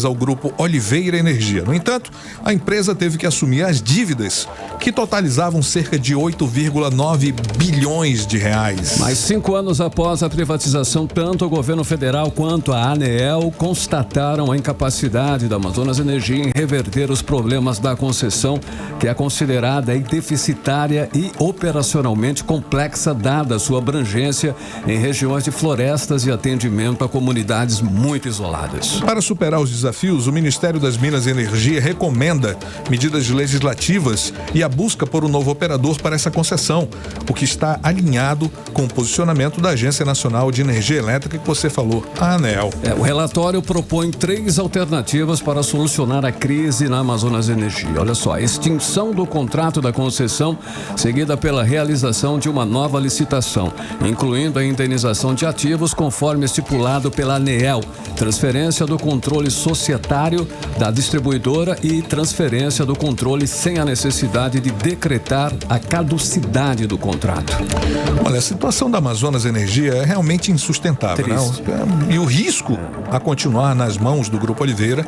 ao grupo Oliveira Energia. No entanto, a empresa teve que assumir as dívidas, que totalizavam cerca de 8,9 bilhões de reais. Mais 5 anos após a privatização, tanto o governo federal quanto a ANEEL constataram a incapacidade da Amazonas Energia em reverter os problemas da concessão, que é considerada deficitária e operacionalmente complexa, dada a sua abrangência em regiões de florestas e atendimento a comunidades muito isoladas. Para superar os desafios, o Ministério das Minas e Energia recomenda medidas legislativas e a busca por um novo operador para essa concessão, o que está alinhado com o posicionamento da Agência Nacional de Energia Elétrica que você falou, a ANEEL. O relatório propõe 3 alternativas para solucionar a crise na Amazonas Energia. Olha só, a extinção do contrato da concessão, seguida pela realização de uma nova licitação, incluindo a indenização de ativos conforme estipulado pela ANEEL, transferência do controle societário da distribuidora e transferência do controle sem a necessidade de decretar a caducidade do contrato. Olha, a situação da Amazonas Energia é realmente insustentável, né? E o risco a continuar nas mãos do Grupo Oliveira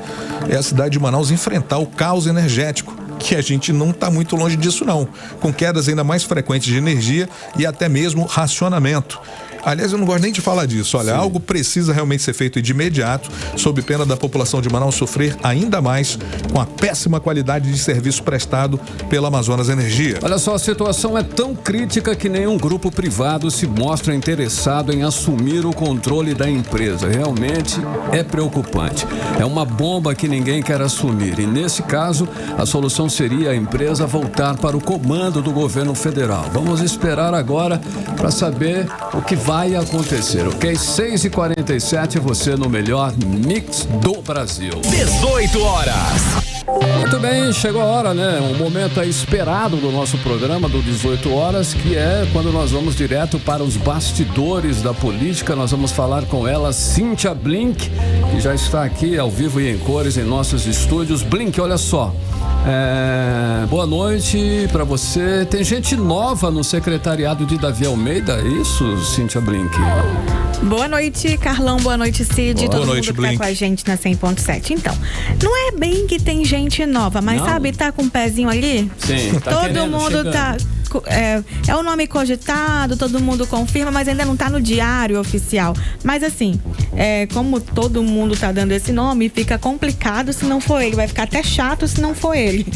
é a cidade de Manaus enfrentar o caos energético, que a gente não está muito longe disso não, com quedas ainda mais frequentes de energia e até mesmo racionamento. Aliás, eu não gosto nem de falar disso. Olha, algo precisa realmente ser feito de imediato, sob pena da população de Manaus sofrer ainda mais com a péssima qualidade de serviço prestado pela Amazonas Energia. Olha só, a situação é tão crítica que nenhum grupo privado se mostra interessado em assumir o controle da empresa. Realmente é preocupante. É uma bomba que ninguém quer assumir. E nesse caso, a solução seria a empresa voltar para o comando do governo federal. Vamos esperar agora para saber o que vai acontecer, ok? 6h47, você no melhor mix do Brasil. 18 horas. Muito bem, chegou a hora, né? Um momento aí esperado do nosso programa do 18 horas, que é quando nós vamos direto para os bastidores da política. Nós vamos falar com ela, Cíntia Blink, que já está aqui ao vivo e em cores em nossos estúdios. Blink, olha só. Boa noite para você. Tem gente nova no secretariado de Davi Almeida, é isso, Cíntia Blink? Boa noite, Carlão. Boa noite, Cid. Todo mundo que tá com a gente na 100.7. Então, não é bem que tem gente nova, mas não. Sabe, tá com um pezinho ali? Sim, tá todo mundo chegando. Tá... É o nome cogitado, todo mundo confirma, mas ainda não tá no diário oficial. Mas assim, como todo mundo tá dando esse nome, fica complicado se não for ele. Vai ficar até chato se não for ele.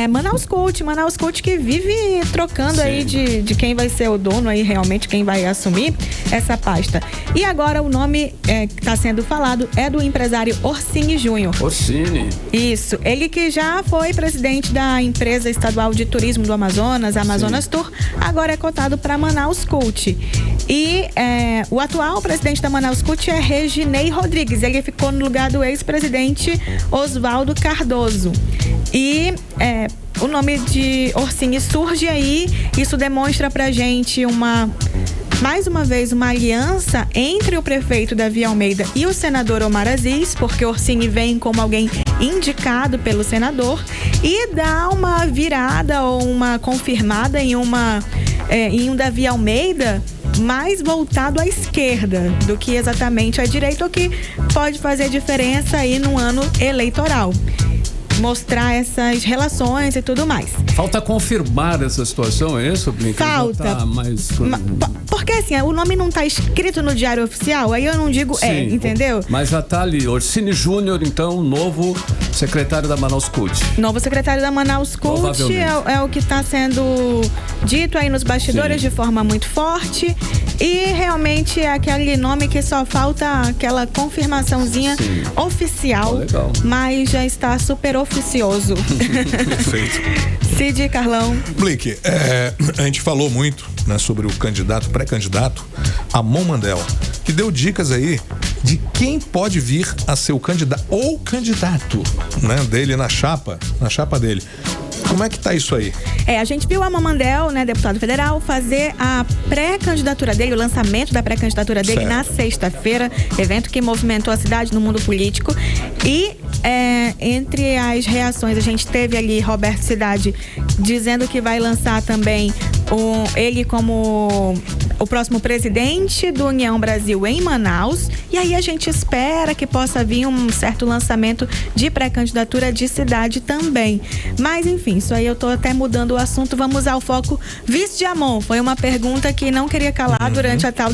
Manaus Coach que vive trocando Sim. aí de quem vai ser o dono aí, realmente quem vai assumir essa pasta. E agora o nome que tá sendo falado é do empresário Orsini Júnior. Orsini. Isso, ele que já foi presidente da empresa estadual de turismo do Amazonas, Amazonas Tour, agora é cotado para Manaus Coach. E o atual presidente da Manaus Coach é Reginei Rodrigues. Ele ficou no lugar do ex-presidente Oswaldo Cardoso. E o nome de Orsini surge aí. Isso demonstra pra gente mais uma vez, uma aliança entre o prefeito Davi Almeida e o senador Omar Aziz, porque Orsini vem como alguém indicado pelo senador e dá uma virada ou uma confirmada em um Davi Almeida mais voltado à esquerda do que exatamente à direita, o que pode fazer diferença aí no ano eleitoral. Mostrar essas relações e tudo mais. Falta confirmar essa situação, é isso, Blink? Falta. Tá mais... Porque assim, o nome não tá escrito no diário oficial, aí eu não digo Sim, entendeu? Mas já tá ali, Orsini Júnior, então, novo secretário da Manaus Coach. Novo secretário da Manaus Coach é o que está sendo dito aí nos bastidores Sim. de forma muito forte. E realmente é aquele nome que só falta aquela confirmaçãozinha Sim. oficial, mas já está super oficioso. Perfeito. Cid, Carlão. Blink, a gente falou muito, né, sobre o pré-candidato, Amon Mandel, que deu dicas aí de quem pode vir a ser o candidato ou candidato, né, dele na chapa dele. Como é que tá isso aí? A gente viu a Amon Mandel, né, deputado federal, fazer a pré-candidatura dele, o lançamento da pré-candidatura dele na sexta-feira, evento que movimentou a cidade no mundo político. E entre as reações, a gente teve ali Roberto Cidade dizendo que vai lançar também ele como o próximo presidente do União Brasil em Manaus, e aí a gente espera que possa vir um certo lançamento de pré-candidatura de cidade também. Mas enfim, isso aí eu tô até mudando o assunto, vamos ao foco. Vice de Amon, foi uma pergunta que não queria calar durante a tal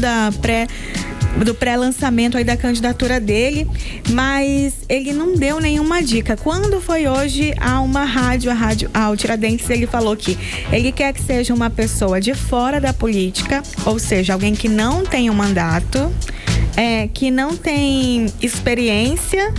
do pré-lançamento aí da candidatura dele, mas ele não deu nenhuma dica. Quando foi hoje a uma rádio, ao Tiradentes, ele falou que ele quer que seja uma pessoa de fora da política, ou seja, alguém que não tem um mandato, que não tem experiência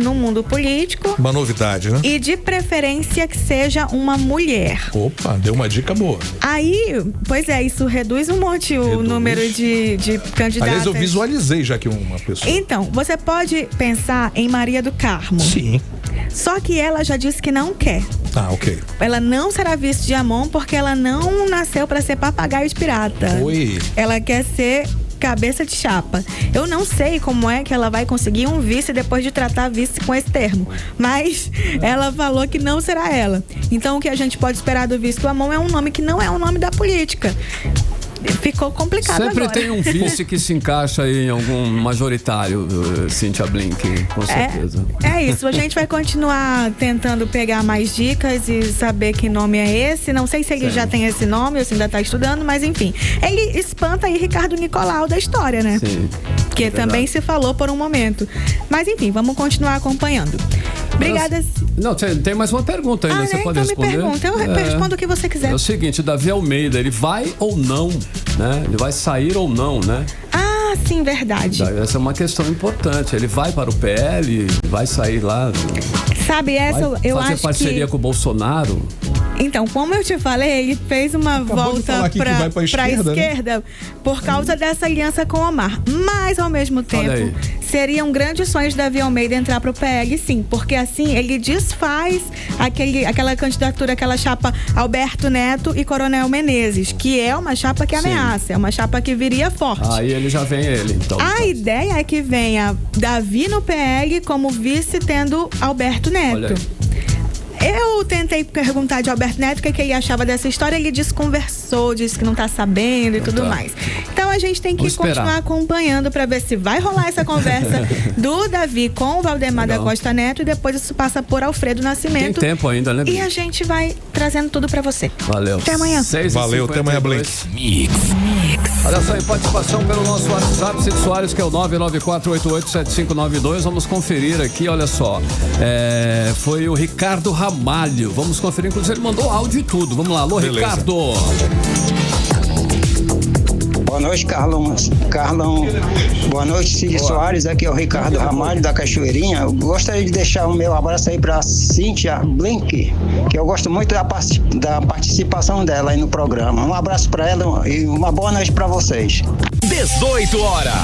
no mundo político. Uma novidade, né? E de preferência que seja uma mulher. Opa, deu uma dica boa. Aí, pois é, isso reduz um monte o número de candidatos. Aliás, eu visualizei já que uma pessoa. Então, você pode pensar em Maria do Carmo. Sim. Só que ela já disse que não quer. Ah, ok. Ela não será vice de Amon porque ela não nasceu para ser papagaio de pirata. Oi. Ela quer ser cabeça de chapa. Eu não sei como é que ela vai conseguir um vice depois de tratar vice com esse termo, mas ela falou que não será ela. Então o que a gente pode esperar do vice do Amon é um nome que não é um nome da política. Ficou complicado Sempre agora. tem um vice que se encaixa aí em algum majoritário, Cíntia Blink, com certeza. É isso, a gente vai continuar tentando pegar mais dicas e saber que nome é esse. Não sei se ele já tem esse nome ou se ainda está estudando, mas enfim. Ele espanta aí Ricardo Nicolau da história, né? Sim. Que também se falou por um momento. Mas enfim, vamos continuar acompanhando. Obrigada. Não, tem mais uma pergunta ainda, você pode então responder? Me pergunta, eu respondo o que você quiser. É o seguinte, Davi Almeida, ele vai ou não, né? Ele vai sair ou não, né? Ah, sim, verdade. Essa é uma questão importante. Ele vai para o PL, vai sair lá. Sabe, essa eu acho que... fazer parceria com o Bolsonaro. Então, como eu te falei, ele fez uma volta para a esquerda, né? Por causa dessa aliança com o Omar. Mas, ao mesmo tempo, seria um grande sonho de Davi Almeida entrar para o PL, sim. Porque assim, ele desfaz aquela candidatura, aquela chapa Alberto Neto e Coronel Menezes, que é uma chapa que ameaça, é uma chapa que viria forte. Aí ele já vem então. A ideia é que venha Davi no PL como vice, tendo Alberto Neto. Olha aí. Eu tentei perguntar de Alberto Neto o que ele achava dessa história, ele desconversou, disse que não tá sabendo e tudo mais. Então a gente tem que continuar acompanhando para ver se vai rolar essa conversa do Davi com o Valdemar da Costa Neto e depois isso passa por Alfredo Nascimento. Tem tempo ainda, né, Blink? E a gente vai trazendo tudo para você. Valeu. Até amanhã. Valeu, até amanhã, Blink. Mix. Olha só, em participação pelo nosso WhatsApp, Cid Soares, que é o 994887592. Vamos conferir aqui, olha só. Foi o Ricardo Ramalho. Vamos conferir, inclusive ele mandou áudio e tudo. Vamos lá, alô, beleza. Ricardo. Boa noite, Carlão. Boa noite, Cid Soares. Aqui é o Ricardo Ramalho, da Cachoeirinha. Eu gostaria de deixar o meu abraço aí pra Cíntia Blink, que eu gosto muito da participação dela aí no programa. Um abraço pra ela e uma boa noite pra vocês. 18 horas.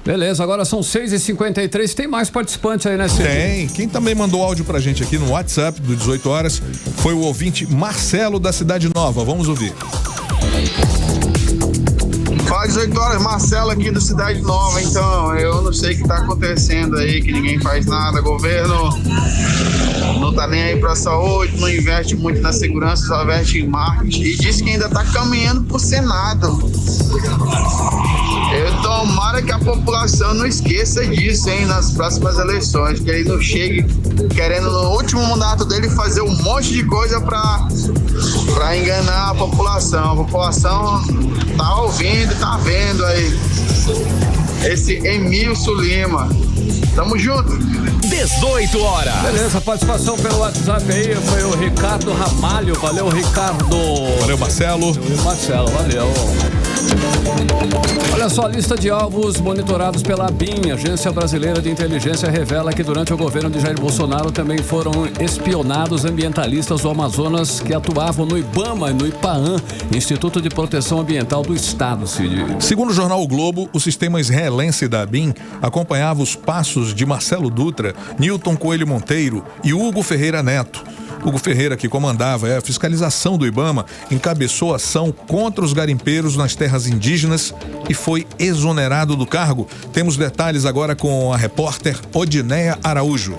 Beleza, agora são 6h53. Tem mais participantes aí, né, Cid? Tem. Quem também mandou áudio pra gente aqui no WhatsApp do 18 horas foi o ouvinte Marcelo da Cidade Nova. Vamos ouvir. Fala 18 horas, Marcelo aqui do Cidade Nova. Então, eu não sei o que tá acontecendo aí, que ninguém faz nada. Governo não tá nem aí pra saúde, não investe muito na segurança, só investe em marketing. E disse que ainda tá caminhando pro Senado. Eu tomara que a população não esqueça disso, hein, nas próximas eleições, que ele não chegue querendo no último mandato dele fazer um monte de coisa pra enganar a população. A população tá ouvindo, tá vendo aí esse Emilson Lima. Tamo junto. 18 horas. Beleza, participação pelo WhatsApp aí foi o Ricardo Ramalho. Valeu, Ricardo. Valeu, Marcelo. Valeu. Olha só, a lista de alvos monitorados pela ABIN, Agência Brasileira de Inteligência, revela que durante o governo de Jair Bolsonaro também foram espionados ambientalistas do Amazonas que atuavam no IBAMA e no IPAAM, Instituto de Proteção Ambiental do Estado, Cid. Segundo o jornal O Globo, o sistema israelense da ABIN acompanhava os passos de Marcelo Dutra, Newton Coelho Monteiro e Hugo Ferreira Neto. Hugo Ferreira, que comandava a fiscalização do IBAMA, encabeçou ação contra os garimpeiros nas terras indígenas e foi exonerado do cargo. Temos detalhes agora com a repórter Odineia Araújo.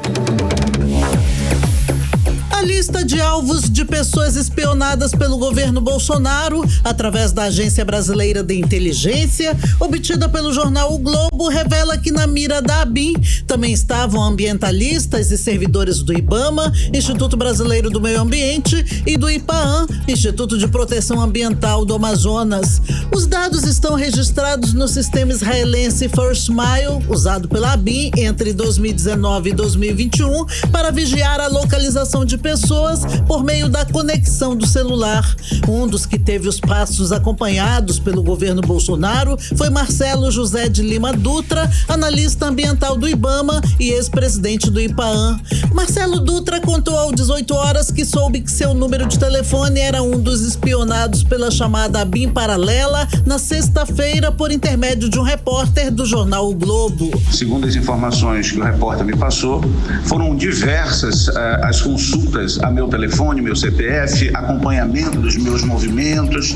A lista de alvos de pessoas espionadas pelo governo Bolsonaro através da Agência Brasileira de Inteligência, obtida pelo jornal O Globo, revela que na mira da ABIN também estavam ambientalistas e servidores do IBAMA, Instituto Brasileiro do Meio Ambiente, e do IPAAM, Instituto de Proteção Ambiental do Amazonas. Os dados estão registrados no sistema israelense First Mile, usado pela ABIN entre 2019 e 2021 para vigiar a localização de pessoas por meio da conexão do celular. Um dos que teve os passos acompanhados pelo governo Bolsonaro foi Marcelo José de Lima Dutra, analista ambiental do IBAMA e ex-presidente do IPAAM. Marcelo Dutra contou ao 18 horas que soube que seu número de telefone era um dos espionados pela chamada ABIN paralela na sexta-feira por intermédio de um repórter do jornal O Globo. Segundo as informações que o repórter me passou, foram diversas as consultas a meu telefone, meu CPF, acompanhamento dos meus movimentos,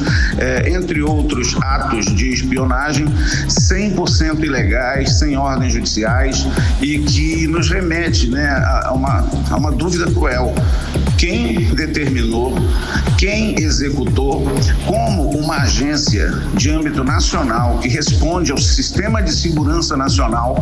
entre outros atos de espionagem 100% ilegais, sem ordens judiciais, e que nos remete, né, a uma dúvida cruel. Quem determinou, quem executou, como uma agência de âmbito nacional que responde ao Sistema de Segurança Nacional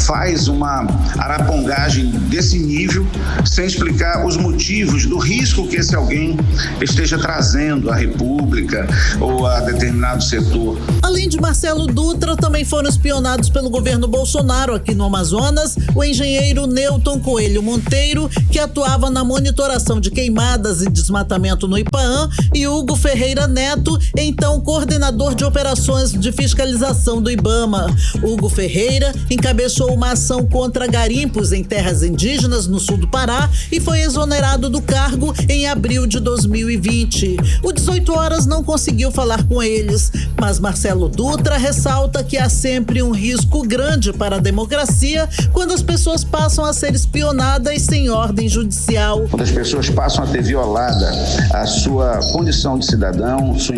faz uma arapongagem desse nível sem explicar os motivos do risco que esse alguém esteja trazendo à República ou a determinado setor. Além de Marcelo Dutra, também foram espionados pelo governo Bolsonaro aqui no Amazonas o engenheiro Newton Coelho Monteiro, que atuava na monitoração de queimadas e desmatamento no IPAAM, e Hugo Ferreira Neto, então coordenador de operações de fiscalização do IBAMA. Hugo Ferreira encabeçou uma ação contra garimpos em terras indígenas no sul do Pará e foi exonerado do cargo em abril de 2020. O 18 horas não conseguiu falar com eles, mas Marcelo Dutra ressalta que há sempre um risco grande para a democracia quando as pessoas passam a ser espionadas sem ordem judicial. Quando as pessoas passam a ter violada a sua condição de cidadão, sua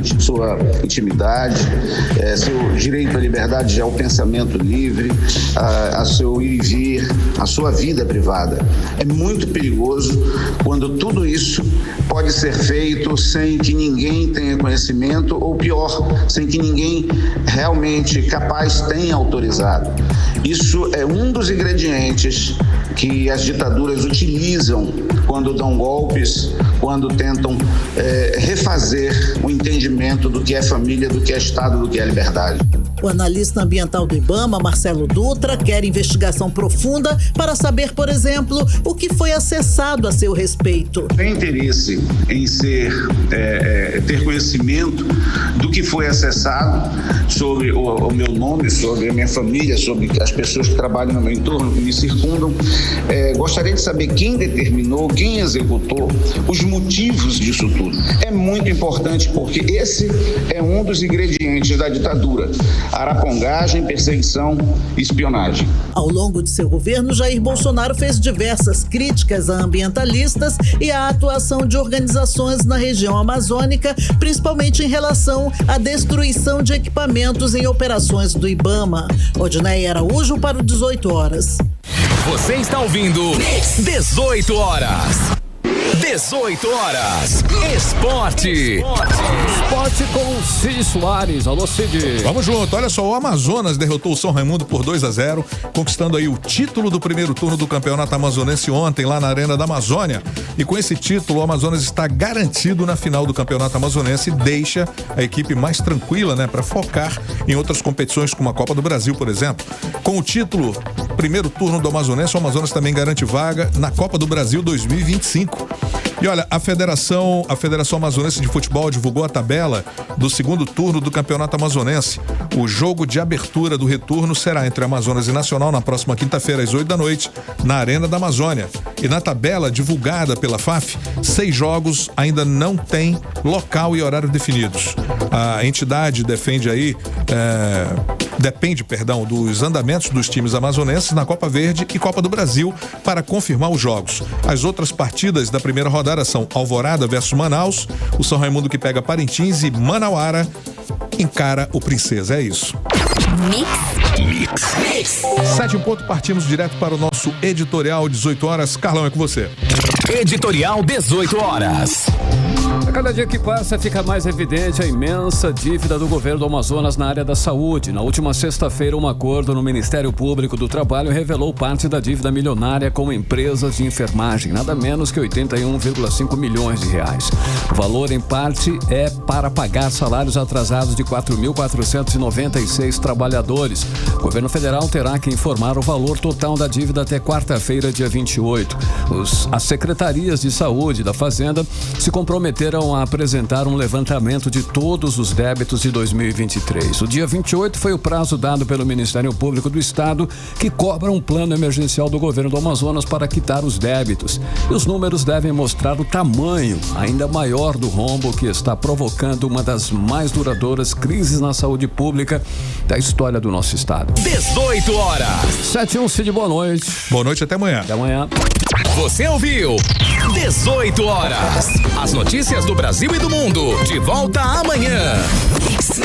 intimidade, seu direito à liberdade ao pensamento livre, a seu ir e vir, a sua vida privada. É muito perigoso quando tudo isso pode ser feito sem que ninguém tenha conhecimento, ou pior, sem que ninguém realmente capaz tenha autorizado. Isso é um dos ingredientes que as ditaduras utilizam quando dão golpes, quando tentam refazer o entendimento do que é família, do que é Estado, do que é liberdade. O analista ambiental do IBAMA, Marcelo Dutra, quer investigação profunda para saber, por exemplo, o que foi acessado a seu respeito. Tem interesse em ter conhecimento do que foi acessado sobre o meu nome, sobre a minha família, sobre as pessoas que trabalham no meu entorno, que me circundam. Gostaria de saber quem determinou, quem executou, os motivos disso tudo. É muito importante porque esse é um dos ingredientes da ditadura: arapongagem, perseguição e espionagem. Ao longo de seu governo, Jair Bolsonaro fez diversas críticas a ambientalistas e à atuação de organizações na região amazônica, principalmente em relação à destruição de equipamentos em operações do IBAMA. Odneia Araújo para o 18 horas. Você está ouvindo 18 horas. 18 horas. Esporte com Cid Soares. Alô, Cid. Vamos junto. Olha só, o Amazonas derrotou o São Raimundo por 2-0, conquistando aí o título do primeiro turno do Campeonato Amazonense ontem, lá na Arena da Amazônia. E com esse título, o Amazonas está garantido na final do Campeonato Amazonense e deixa a equipe mais tranquila, né, para focar em outras competições, como a Copa do Brasil, por exemplo. Com o título primeiro turno do Amazonense, o Amazonas também garante vaga na Copa do Brasil 2025. E olha, a Federação Amazonense de Futebol divulgou a tabela do segundo turno do Campeonato Amazonense. O jogo de abertura do retorno será entre Amazonas e Nacional na próxima quinta-feira, às 20h, na Arena da Amazônia. E na tabela divulgada pela FAF, 6 jogos ainda não têm local e horário definidos. A entidade depende dos andamentos dos times amazonenses na Copa Verde e Copa do Brasil para confirmar os jogos. As outras partidas da primeira rodada são Alvorada versus Manaus, o São Raimundo que pega Parintins e Manauara encara o Princesa. É isso. Mix Mix. 7:00, partimos direto para o nosso editorial 18 horas. Carlão, é com você. Editorial 18 horas. A cada dia que passa, fica mais evidente a imensa dívida do governo do Amazonas na área da saúde. Na última sexta-feira, um acordo no Ministério Público do Trabalho revelou parte da dívida milionária com empresas de enfermagem, nada menos que 81,5 milhões de reais. O valor, em parte, é para pagar salários atrasados de 4.496 trabalhadores. O governo federal terá que informar o valor total da dívida até quarta-feira, dia 28. As secretarias de saúde e da Fazenda se comprometeram a apresentar um levantamento de todos os débitos de 2023. O dia 28 foi o prazo dado pelo Ministério Público do Estado, que cobra um plano emergencial do governo do Amazonas para quitar os débitos. E os números devem mostrar o tamanho ainda maior do rombo que está provocando uma das mais duradouras crises na saúde pública da história do nosso estado. 18 horas. 7:01, Cid, boa noite. Boa noite, até amanhã. Até amanhã. Você ouviu 18 horas. As notícias do Brasil e do mundo. De volta amanhã. Mix.